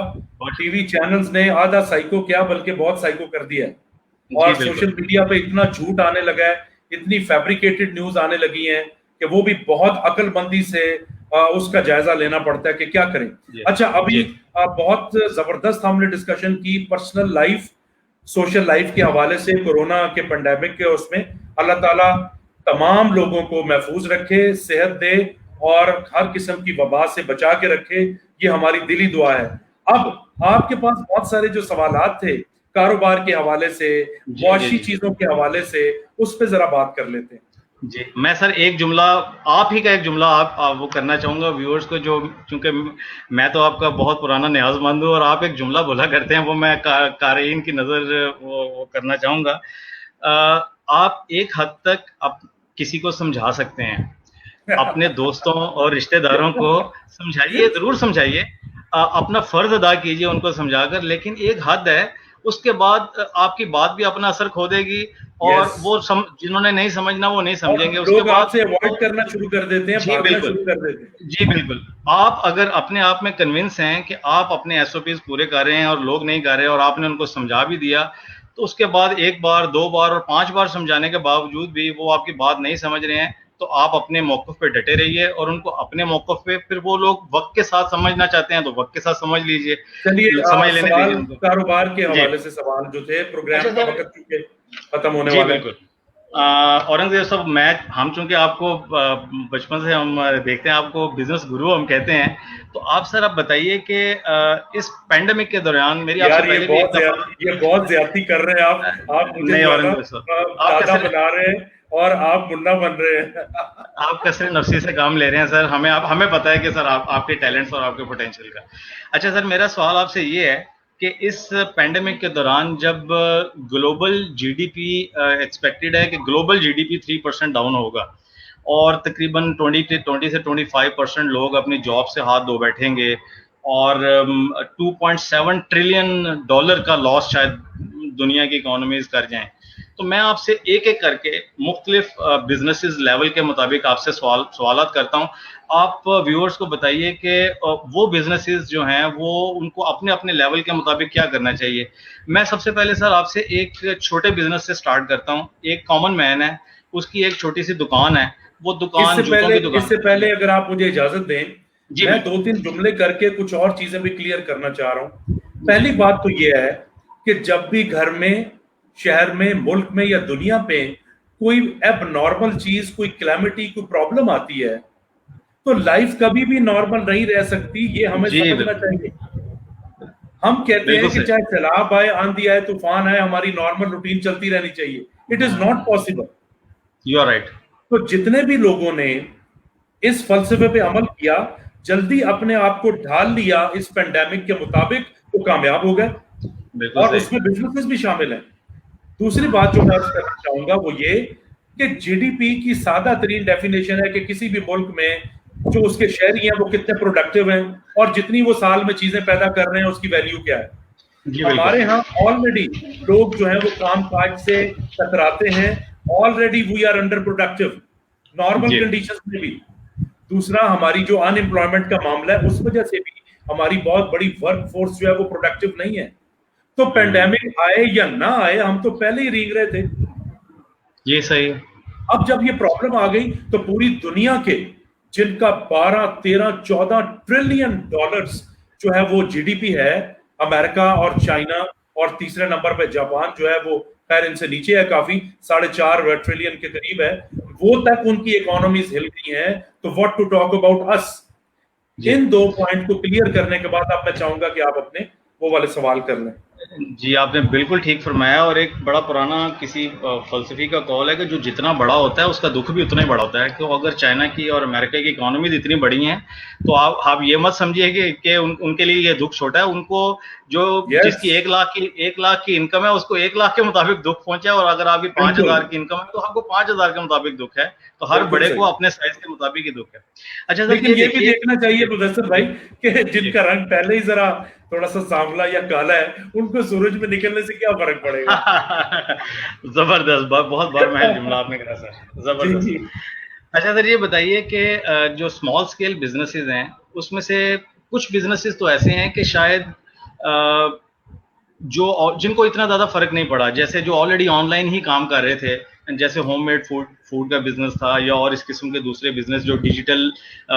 टीवी चैनल्स ने आधा साइको क्या बल्कि बहुत साइको कर दिया है, जी और बिल्कुल। सोशल मीडिया पे इतना झूठ आने लगा है, इतनी फैब्रिकेटेड न्यूज आने लगी हैं कि वो भी बहुत अकलमंदी से उसका जायजा लेना पड़ता है कि क्या करें। जी अच्छा, अभी जी बहुत जबरदस्त हमने डिस्कशन की पर्सनल लाइफ, सोशल लाइफ के हवाले से, कोरोना के पेंडेमिक के उसमें। अल्लाह ताला तमाम लोगों को महफूज रखे, सेहत दे और हर किस्म की वबा से बचा के रखे, ये हमारी दिली दुआ है। अब आपके पास बहुत सारे जो सवालात थे कारोबार के हवाले से, जी जी मुआशी जी चीजों के हवाले से, उस पे जरा बात कर लेते हैं। जी। मैं सर एक जुमला, आप ही का एक जुमला आप वो करना चाहूंगा व्यूअर्स को, जो चूंकि मैं तो आपका बहुत पुराना न्याज़मंद हूँ और आप एक जुमला बोला करते हैं, वो मैं कारीन की नज़र वो करना चाहूंगा। आप एक हद तक आप किसी को समझा सकते हैं, अपने दोस्तों और रिश्तेदारों को समझाइए, जरूर समझाइए, अपना फर्ज अदा कीजिए उनको समझाकर, लेकिन एक हद है, उसके बाद आपकी बात भी अपना असर खो देगी, और यस, वो जिन्होंने नहीं समझना वो नहीं और समझेंगे उसके लोग बाद आपसे तो। अवॉइड करना शुरू कर देते हैं, जी भागना बिल्कुल, शुरू कर देते हैं। जी बिल्कुल। आप अगर अपने आप में कन्विंस हैं कि आप अपने एसओपीज पूरे कर रहे हैं और लोग नहीं कर रहे, और आपने उनको समझा भी दिया, तो उसके बाद एक बार, दो बार और 5 बार समझाने के बावजूद भी वो आपकी बात नहीं समझ रहे हैं, तो आप अपने मौक़िफ़ पे डटे रहिए, और उनको अपने मौक़िफ़ पे, फिर वो लोग वक्त के साथ समझना चाहते हैं तो वक्त के साथ समझ लीजिए, चलिए, समझ लेने सवाल दीजिए उनको। कारोबार के जी। हवाले से सवाल जो थे, अच्छा प्रोग्राम का सर। वक्त चूंकि खत्म होने जी वाला है। बिल्कुल। औरंगजेब साहब, हम चूंकि आपको बचपन से हम देखते हैं, आपको बिजनेस गुरु हम कहते हैं, तो आप सर, आप बताइए कि इस पैंडेमिक के दौरान, मेरी आपसे यार, पहले भी एक दफा ये बहुत ज्यादती कर रहे हैं आप मुझे नहीं जो है ना औरंगजेब साहब, आपका दादा सिर्फ बना रहे हैं और आप मुन्ना बन रहे हैं। आपका सिर्फ नफसी से काम ले रहे हैं सर, हमें पता है कि सर आपके टैलेंट्स और आपके पोटेंशियल का। अच्छा सर, मेरा सवाल आपसे ये है कि इस पैंडेमिक के दौरान जब ग्लोबल जीडीपी एक्सपेक्टेड है कि ग्लोबल जीडीपी 3% डाउन होगा, और तकरीबन 20 से 25% लोग अपनी जॉब से हाथ धो बैठेंगे, और 2.7 ट्रिलियन डॉलर का लॉस शायद दुनिया की इकोनॉमीज कर जाएं, तो मैं आपसे एक एक करके मुख्तलिफ बिजनेसेस लेवल के मुताबिक आपसे सवालात करता हूं। आप व्यूअर्स को बताइए कि वो बिजनेसेस जो हैं वो उनको अपने अपने लेवल के मुताबिक क्या करना चाहिए। मैं सबसे पहले सर आपसे एक छोटे बिजनेस से स्टार्ट करता हूं। एक कॉमन मैन है, उसकी एक छोटी सी दुकान है, वो दुकान जूतों की दुकान इससे है। पहले अगर आप मुझे इजाजत दें, जी मैं बिल्कुल। 2-3 जुमले करके कुछ और चीजें भी क्लियर करना चाह रहा हूं। पहली बात तो यह है कि जब भी घर में, शहर में, मुल्क में या दुनिया पे कोई एब नॉर्मल चीज, कोई क्लैमिटी, कोई प्रॉब्लम आती है, तो लाइफ कभी भी नॉर्मल नहीं रह सकती, ये हमें जी समझना बिल्कुल। चाहिए। हम कहते बिल्कुल हैं कि सही। चाहे सैलाब आए, आंधी आए, तूफान आए, हमारी नॉर्मल रूटीन चलती रहनी चाहिए। It is not possible. You are right. तो जितने भी लोगों ने इस फलसफे पे अमल किया, जल्दी अपने आप को ढाल लिया इस पेंडेमिक के मुताबिक, तो कामयाब हो गए, बिल्कुल और सही। उसमें बिजनेसेस भी शामिल हैं। दूसरी बात जो मैं अर्ज करना चाहूंगा वो ये कि जीडीपी की सादा तरीन डेफिनेशन है कि किसी भी मुल्क में जो उसके शहरी हैं वो कितने प्रोडक्टिव हैं, और जितनी वो साल में चीजें पैदा कर रहे हैं उसकी वैल्यू क्या है। जी हमारे बिल्कुल। यहाँ ऑलरेडी लोग जो हैं वो काम काज से टकराते हैं, already we are under productive normal जी। कंडीशंस में भी। दूसरा, हमारी जो अनएम्प्लॉयमेंट का मामला है उस वजह से भी हमारी बहुत बड़ी वर्क फोर्स जो है वो प्रोडक्टिव नहीं है। तो पेंडेमिक आए या ना आए, हम तो पहले ही रींग रहे थे। ये सही है। अब जब ये प्रॉब्लम आ गई तो पूरी दुनिया के, जिनका 12, 13, 14 ट्रिलियन डॉलर्स जो है वो जीडीपी है, अमेरिका और चाइना, और तीसरे नंबर पे जापान जो है वो खैर इनसे नीचे है काफी, 4.5 ट्रिलियन के करीब है, वो तक उनकी इकोनॉमीज हिल गई हैं। तो what to talk about us. जी। इन 2 पॉइंट को क्लियर करने के बाद अब मैं चाहूंगा कि आप अपने वो वाले सवाल कर लें। जी, आपने बिल्कुल ठीक फरमाया, और एक बड़ा पुराना किसी फ़लसफ़ी का कौल है कि जो जितना बड़ा होता है उसका दुख भी उतना ही बड़ा होता है। तो अगर चाइना की और अमेरिका की इकोनॉमीज़ इतनी बड़ी हैं, तो आप ये मत समझिए कि उनके लिए ये दुख छोटा है। उनको जो यस, जिसकी 1 लाख की इनकम है, उसको 1 लाख के मुताबिक दुख पहुँचा है, और अगर आपकी बिल्कुल 5,000 की इनकम है तो आपको 5,000 के मुताबिक दुख है। तो हर बिल्कुल बड़े को सही। अपने साइज़ के मुताबिक ही दुख है। अच्छा सर, लेकिन ये ये भी देखिए। देखना चाहिए मुदस्सिर भाई कि जी। जिनका रंग पहले ही जरा थोड़ा सा सांवला या काला है, उनको सूरज में निकलने से क्या फर्क पड़ेगा। जबरदस्त, बहुत बार महल जुमला आपने कहा सर, जी जबरदस्त। जी। अच्छा सर, ये बताइए कि जो स्मॉल स्केल बिजनेसेस हैं, उसमें से कुछ बिजनेसेस तो ऐसे हैं कि शायद जिनको इतना ज़्यादा फर्क नहीं पड़ा, जैसे जो ऑलरेडी ऑनलाइन ही काम कर रहे थे, जैसे होममेड फूड का बिजनेस था, या और इस किस्म के दूसरे बिजनेस जो डिजिटल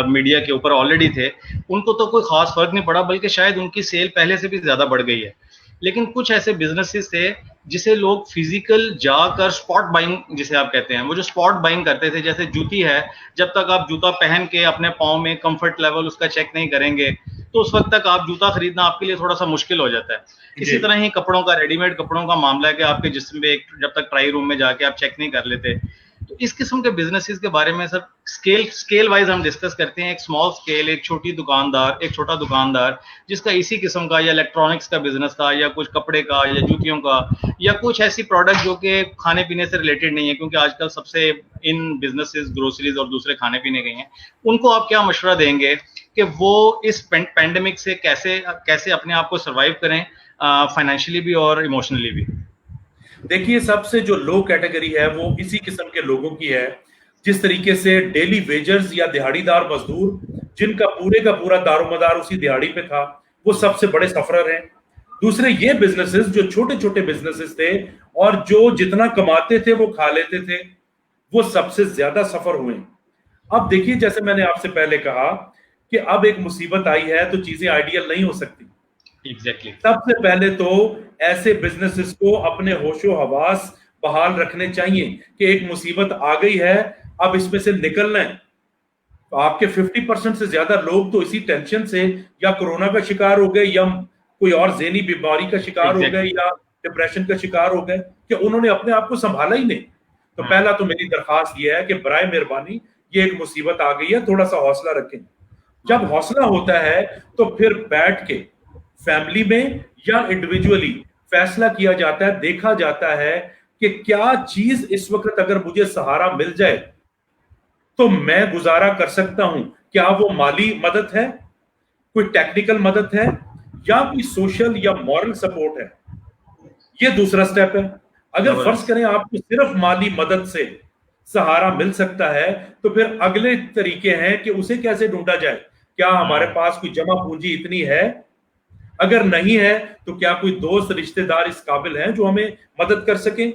मीडिया के ऊपर ऑलरेडी थे, उनको तो कोई खास फर्क नहीं पड़ा, बल्कि शायद उनकी सेल पहले से भी ज़्यादा बढ़ गई है। लेकिन कुछ ऐसे बिजनेसेस थे जिसे लोग फिजिकल जाकर स्पॉट बाइंग जिसे आप कहते हैं, वो जो स्पॉट बाइंग करते थे, जैसे जूती है, जब तक आप जूता पहन के अपने पाँव में कंफर्ट लेवल उसका चेक नहीं करेंगे, तो उस वक्त तक आप जूता खरीदना आपके लिए थोड़ा सा मुश्किल हो जाता है। जी इसी तरह ही कपड़ों का, रेडीमेड कपड़ों का मामला है कि आपके जिस्म पे जब तक ट्राई रूम में जाके आप चेक नहीं कर लेते, तो इस किस्म के बिजनेसेस के बारे में सर स्केल वाइज हम डिस्कस करते हैं। एक स्मॉल स्केल, एक छोटा दुकानदार जिसका इसी किस्म का या इलेक्ट्रॉनिक्स का बिजनेस था या कुछ कपड़े का या जूतियों का या कुछ ऐसी प्रोडक्ट जो कि खाने पीने से रिलेटेड नहीं है, क्योंकि आजकल सबसे इन बिजनेसेस ग्रोसरीज और दूसरे खाने पीने के हैं, उनको आप क्या मशवरा देंगे कि वो इस पेंडेमिक से कैसे अपने आप को सर्वाइव करें, फाइनेंशियली भी और इमोशनली भी? देखिए, सबसे जो लो कैटेगरी है वो इसी किस्म के लोगों की है, जिस तरीके से डेली वेजर्स या दिहाड़ीदार मजदूर, जिनका पूरे का पूरा दारोमदार उसी दिहाड़ी पे था, वो सबसे बड़े सफरर हैं। दूसरे ये बिजनेसेस जो छोटे छोटे बिजनेसेस थे और जो जितना कमाते थे वो खा लेते थे, वो सबसे ज्यादा सफर हुए। अब देखिए, जैसे मैंने आपसे पहले कहा कि अब एक मुसीबत आई है तो चीजें आइडियल नहीं हो सकती। एग्जैक्टली। सबसे पहले तो ऐसे बिजनेसेस को अपने होशो हवास बहाल रखने चाहिए कि एक मुसीबत आ गई है, अब इसमें से निकलना है। तो आपके 50% से ज्यादा लोग तो इसी टेंशन से या कोरोना का शिकार हो गए या कोई और ज़हनी बीमारी का शिकार हो गए या डिप्रेशन का शिकार हो गए कि उन्होंने अपने आप को संभाला ही नहीं। तो पहला तो मेरी दरखास्त यह है कि बराए मेहरबानी, ये एक मुसीबत आ गई है, थोड़ा सा हौसला रखें। जब हौसला होता है तो फिर बैठ के फैमिली में या इंडिविजुअली फैसला किया जाता है, देखा जाता है कि क्या चीज इस वक्त अगर मुझे सहारा मिल जाए तो मैं गुजारा कर सकता हूं। क्या वो माली मदद है, कोई टेक्निकल मदद है, या कोई सोशल या मॉरल सपोर्ट है। ये दूसरा स्टेप है। अगर फर्ज करें आपको सिर्फ माली मदद से सहारा मिल सकता है तो फिर अगले तरीके हैं कि उसे कैसे ढूंढा जाए। क्या हमारे पास कोई जमा पूंजी इतनी है? अगर नहीं है तो क्या कोई दोस्त रिश्तेदार इस काबिल हैं जो हमें मदद कर सके?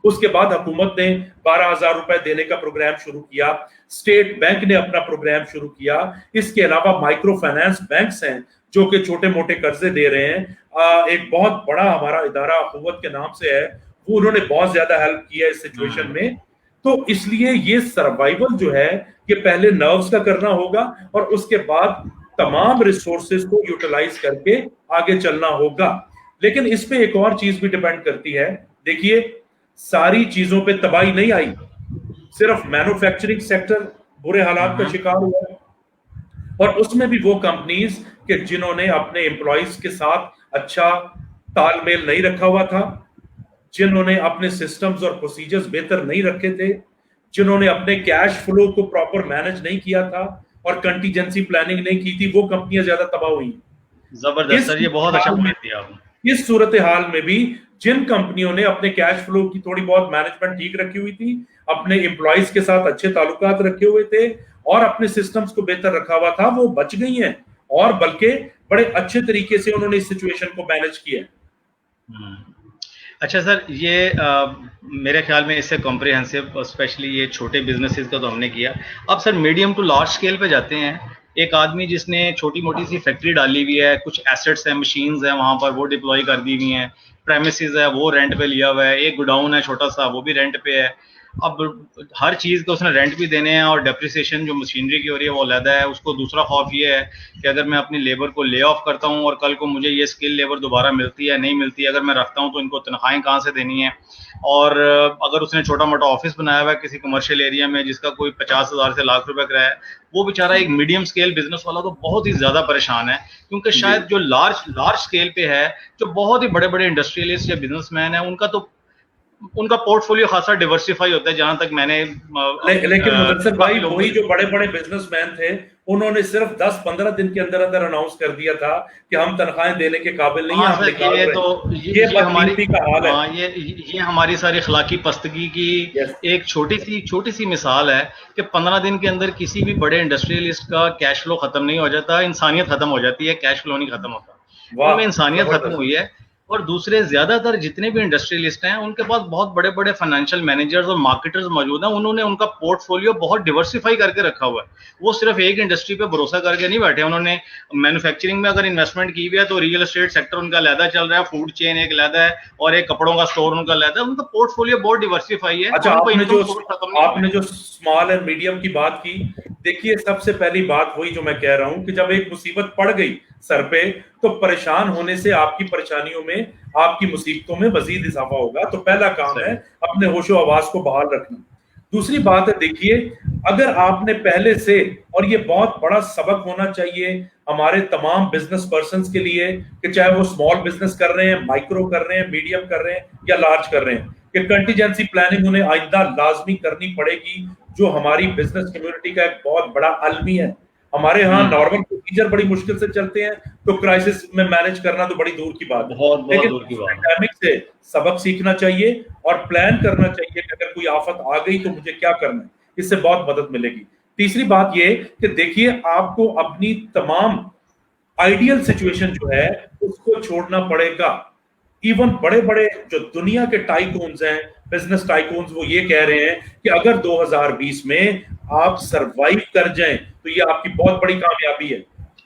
उसके बाद हुकूमत ने 12,000 रुपए देने का प्रोग्राम शुरू किया, स्टेट बैंक ने अपना प्रोग्राम शुरू किया। इसके अलावा माइक्रो फाइनेंस बैंक्स हैं जो कि छोटे मोटे कर्जे दे रहे हैं। एक बहुत बड़ा हमारा इदारा अखुवत के नाम से है, वो उन्होंने बहुत ज्यादा हेल्प की है इस सिचुएशन में। तो इसलिए ये सर्वाइवल जो है ये पहले नर्व्स का करना होगा और उसके बाद तमाम रिसोर्सेज को यूटिलाइज करके आगे चलना होगा। लेकिन इस पे एक और चीज भी डिपेंड करती है। देखिए, सारी चीजों पे तबाही नहीं आई, सिर्फ मैन्युफैक्चरिंग सेक्टर बुरे हालात का शिकार हुआ है और उसमें भी वो कंपनीज के जिन्होंने अपने एम्प्लॉइज के साथ अच्छा तालमेल नहीं रखा हुआ था, जिन्होंने अपने सिस्टम्स और प्रोसीजर्स बेहतर नहीं रखे थे, जिन्होंने अपने कैश फ्लो को प्रॉपर मैनेज नहीं किया था और कंटीजेंसी प्लानिंग नहीं की थी, वो कंपनियां ज्यादा तबाह हुई। जबरदस्त सर, ये बहुत अच्छा पॉइंट दिया आपने। इस सूरत हाल में भी जिन कंपनियों ने अपने कैश फ्लो की थोड़ी बहुत मैनेजमेंट ठीक रखी हुई थी, अपने एम्प्लॉइज के साथ अच्छे ताल्लुकात रखे हुए थे और अपने सिस्टम्स को बेहतर रखा हुआ था, वो बच गई हैं और बल्कि बड़े अच्छे तरीके से उन्होंने इस सिचुएशन को मैनेज किया। अच्छा सर, ये मेरे ख्याल में इससे कॉम्प्रिहेंसिव स्पेशली ये छोटे बिजनेसेस का तो हमने किया। अब sir medium to large scale पे जाते हैं। एक आदमी जिसने छोटी मोटी सी फैक्ट्री डाली हुई है, कुछ एसेट्स हैं, मशीन्स हैं वहां पर, वो डिप्लॉय कर दी हुई हैं, प्रेमिसेस है वो रेंट पे लिया हुआ है, एक गोडाउन है छोटा सा वो भी रेंट पे है। अब हर चीज़ को उसने रेंट भी देने हैं और डेप्रिसिएशन जो मशीनरी की हो रही है वो अलग है। उसको दूसरा खौफ ये है कि अगर मैं अपनी लेबर को ले ऑफ करता हूँ और कल को मुझे ये स्किल लेबर दोबारा मिलती है नहीं मिलती है, अगर मैं रखता हूँ तो इनको तनख्वाहें कहाँ से देनी है। और अगर उसने छोटा मोटा ऑफिस बनाया हुआ है किसी कमर्शियल एरिया में जिसका कोई 50,000 से लाख रुपए किराया है, वो बेचारा एक मीडियम स्केल बिजनेस वाला तो बहुत ही ज्यादा परेशान है। क्योंकि शायद जो लार्ज स्केल पे है, जो बहुत ही बड़े बड़े इंडस्ट्रियलिस्ट या बिजनेसमैन है, उनका पोर्टफोलियो खासा डिवर्सिफाई होता है जहां तक मैंने लेकिन मुदस्सिर भाई, वही जो बड़े बड़े बिजनेसमैन थे उन्होंने सिर्फ 10-15 दिन के अंदर अंदर अनाउंस कर दिया था कि हम तनख्वाहें देने के काबिल नहीं हैं। ये तो ये हमारी का हाल है। ये हमारी सारी अखलाकी पस्तगी की एक छोटी सी मिसाल है कि 15 दिन के अंदर किसी भी बड़े इंडस्ट्रियलिस्ट का कैश फ्लो खत्म नहीं हो जाता, इंसानियत खत्म हो जाती है, कैश फ्लो नहीं खत्म होता। उनमें इंसानियत खत्म हुई है। और दूसरे ज्यादातर जितने भी इंडस्ट्रियलिस्ट हैं उनके पास बहुत बड़े बड़े फाइनेंशियल मैनेजर्स और मार्केटर्स मौजूद हैं। उन्होंने उनका पोर्टफोलियो बहुत डिवर्सिफाई करके रखा हुआ है। वो सिर्फ एक इंडस्ट्री पे भरोसा करके नहीं बैठे। उन्होंने मैन्युफैक्चरिंग में अगर इन्वेस्टमेंट की हुई है तो रियल एस्टेट सेक्टर उनका अलहदा चल रहा है, फूड चेन एक अलहदा है और एक कपड़ों का स्टोर उनका अलहदा है। उनका पोर्टफोलियो बहुत डिवर्सिफाई है। अच्छा, आपने जो स्मॉल एंड मीडियम की बात की, देखिए सबसे पहली बात वही जो मैं कह रहा हूं कि जब एक मुसीबत पड़ गई सर पे तो परेशान होने से आपकी परेशानियों में, आपकी मुसीबतों में मजीद इजाफा होगा। तो पहला काम है अपने होशो आवाज को बहाल रखना। दूसरी बात है, देखिए, अगर आपने पहले से, और ये बहुत बड़ा सबक होना चाहिए हमारे तमाम बिजनेस पर्संस के लिए, कि चाहे वो स्मॉल बिजनेस कर रहे हैं, माइक्रो कर रहे हैं, मीडियम कर रहे हैं या लार्ज कर रहे हैं, कि कंटीजेंसी प्लानिंग उन्हें आइंदा लाजमी करनी पड़ेगी, जो हमारी बिजनेस कम्युनिटी का एक बहुत बड़ा अलमी है। हमारे यहाँ नॉर्मल प्रोसीजर बड़ी मुश्किल से चलते हैं, तो क्राइसिस में मैनेज करना तो बड़ी दूर की बात है। बहुत लेकिन दूर की बात है। पैंडेमिक से सबक सीखना चाहिए और प्लान करना चाहिए कि अगर कोई आफत आ गई तो मुझे क्या करना है, इससे बहुत मदद मिलेगी। तीसरी बात ये कि देखिए, आपको अपनी तमाम आइडियल सिचुएशन जो है उसको छोड़ना पड़ेगा। इवन बड़े बड़े जो दुनिया के टाइकून्स हैं, बिजनेस टाइकून्स, वो ये कह रहे हैं कि अगर 2020 में आप सरवाइव कर जाएं तो ये आपकी बहुत बड़ी कामयाबी है।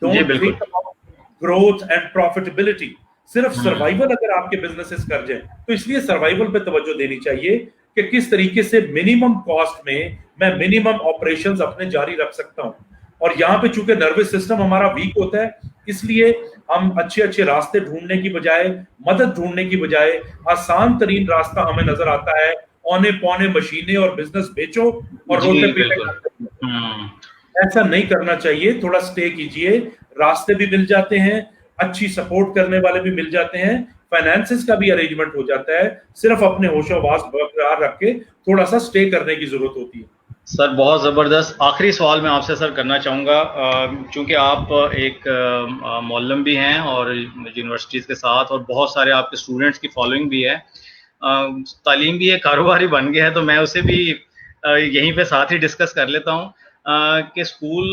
Don't think about growth and profitability, सिर्फ सर्वाइवल अगर आपके बिजनेसेस कर जाएं, तो इसलिए सर्वाइवल पे तवज्जो देनी चाहिए कि किस तरीके से मिनिमम कॉस्ट में मैं मिनिमम ऑपरेशंस अपने जारी रख सकता हूं। और यहाँ पे चूंकि नर्वस सिस्टम हमारा वीक होता है, इसलिए हम अच्छे अच्छे रास्ते ढूंढने की बजाय, मदद ढूंढने की बजाय, आसान तरीन रास्ता हमें नजर आता है औने पौने मशीनें और बिजनेस बेचो और रोते पीटे। ऐसा नहीं करना चाहिए, थोड़ा स्टे कीजिए, रास्ते भी मिल जाते हैं, अच्छी सपोर्ट करने वाले भी मिल जाते हैं, फाइनेंसेस का भी अरेंजमेंट हो जाता है, सिर्फ अपने होशो-हवास बरकरार रख के थोड़ा सा स्टे करने की जरूरत होती है। सर बहुत ज़बरदस्त। आखिरी सवाल मैं आपसे सर करना चाहूँगा, चूँकि आप एक मौलम भी हैं और यूनिवर्सिटीज़ के साथ और बहुत सारे आपके स्टूडेंट्स की फॉलोइंग भी है, तालीम भी एक कारोबार ही बन गया है, तो मैं उसे भी यहीं पे साथ ही डिस्कस कर लेता हूँ कि स्कूल,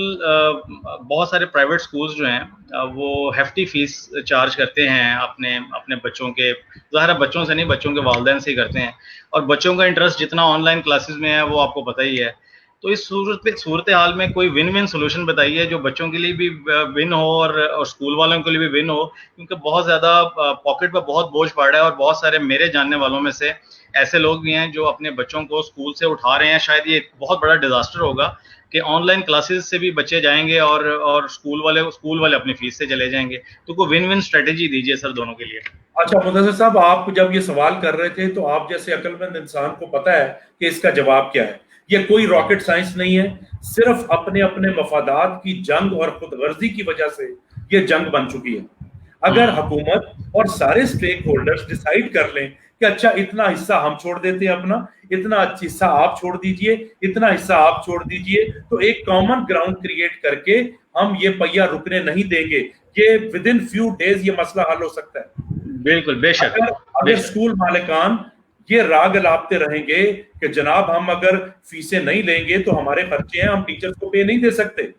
बहुत सारे प्राइवेट स्कूल्स जो हैं वो हेफ्टी फीस चार्ज करते हैं अपने अपने बच्चों के, ज़ाहिर है बच्चों से नहीं, बच्चों के वालिदैन से ही करते हैं, और बच्चों का इंटरेस्ट जितना ऑनलाइन क्लासेस में है वो आपको पता ही है। तो इस सूरत हाल में कोई विन विन सोल्यूशन बताइए जो बच्चों के लिए भी विन हो और स्कूल वालों के लिए भी विन हो, क्योंकि बहुत ज़्यादा पॉकेट पर बहुत बोझ पड़ रहा है, और बहुत सारे मेरे जानने वालों में से ऐसे लोग भी हैं जो अपने बच्चों को स्कूल से उठा रहे हैं। शायद ये बहुत बड़ा डिजास्टर होगा कि ऑनलाइन क्लासेस से भी बच्चे जाएंगे और स्कूल वाले अपनी फीस से चले जाएंगे। तो कोई विन विन स्ट्रेटेजी दीजिए सर दोनों के लिए। अच्छा मुदस्सिर साहब, आप जब ये सवाल कर रहे थे तो आप जैसे अक्लमंद इंसान को पता है कि इसका जवाब क्या है। ये कोई रॉकेट साइंस नहीं है, सिर्फ अपने अपने मफादात की जंग और खुदगर्जी की वजह से ये जंग बन चुकी है। अगर हुकूमत और सारे स्टेक होल्डर्स डिसाइड कर लें कि अच्छा इतना हिस्सा हम छोड़ देते हैं अपना, इतना हिस्सा आप छोड़ दीजिए, इतना हिस्सा आप छोड़ दीजिए, तो एक कॉमन ग्राउंड क्रिएट करके हम ये पहिया रुकने नहीं देंगे। ये विद इन फ्यू डेज ये मसला हल हो सकता है। बिल्कुल, बेशक। अगर स्कूल मालिकान ये राग लापते रहेंगे कि जनाब हम अगर फीसें नहीं लेंगे तो हमारे खर्चे हैं, हम टीचर्स को पे नहीं दे सकते,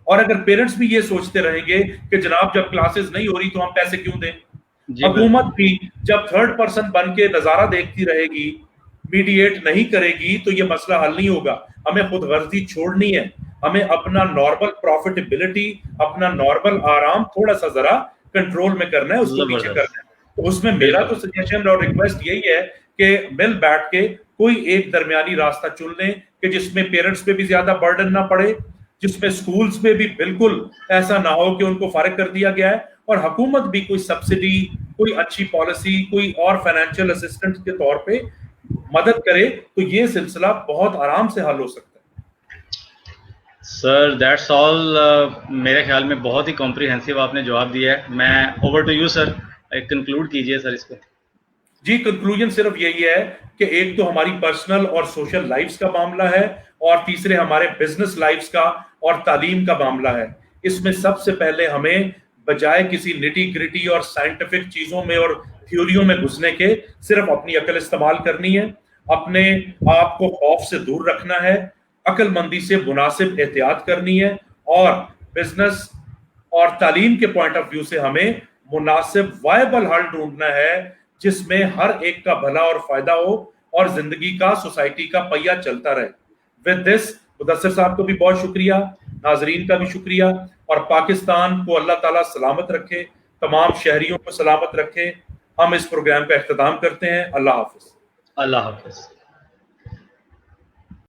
और अगर पेरेंट्स भी ये सोचते रहेंगे कि जनाब जब क्लासेस नहीं हो रही तो हम पैसे क्यों दें, हुकूमत भी जब थर्ड पर्सन बन के नजारा देखती रहेगी, मीडिएट नहीं करेगी, तो ये मसला हल नहीं होगा। हमें खुदगर्जी छोड़नी है, हमें अपना नॉर्मल प्रॉफिटेबिलिटी, अपना नॉर्मल आराम थोड़ा सा जरा कंट्रोल में करना है, उसको पीछे करना है। तो उसमें मेरा तो सजेशन और रिक्वेस्ट यही है कि मिल बैठ के कोई एक दरमियानी रास्ता चुन लें कि जिसमें पेरेंट्स पे भी ज्यादा बर्डन ना पड़े, जिसमें स्कूल्स में भी बिल्कुल ऐसा ना हो कि उनको फारिग कर दिया गया है, और हुकूमत भी कोई सब्सिडी, कोई अच्छी पॉलिसी, कोई और फाइनेंशियल असिस्टेंट के तौर पे मदद करे, तो ये सिलसिला बहुत आराम से हल हो सकता है। Sir that's all. मेरे ख्याल में बहुत ही कॉम्प्रिहेंसिव आपने जवाब दिया है। मैं over to you sir, conclude कीजिए सर इसको। जी, कंक्लूजन सिर्फ यही है कि एक तो हमारी पर्सनल और सोशल लाइफ्स का मामला है, और तीसरे हमारे बिजनेस लाइफ्स का और तालीम का मामला है। इसमें सबसे पहले हमें बजाय किसी निटी ग्रिटी और साइंटिफिक चीजों में और थ्योरियों में घुसने के सिर्फ अपनी अकल इस्तेमाल करनी है, अपने आप को खौफ से दूर रखना है, अक्लमंदी से मुनासिब एहतियात करनी है, और बिजनेस और तालीम के पॉइंट ऑफ व्यू से हमें मुनासिब वायबल हल ढूंढना है जिसमें हर एक का भला और फायदा हो और जिंदगी का, सोसाइटी का पहिया चलता रहे। विद दिस मुदस्सिर साहब को भी बहुत शुक्रिया, नाजरीन का भी शुक्रिया, और पाकिस्तान को अल्लाह ताला सलामत रखे, तमाम शहरियों को सलामत रखे। हम इस प्रोग्राम का इख्तिताम करते हैं। अल्लाह हाफिज। अल्लाह हाफिज।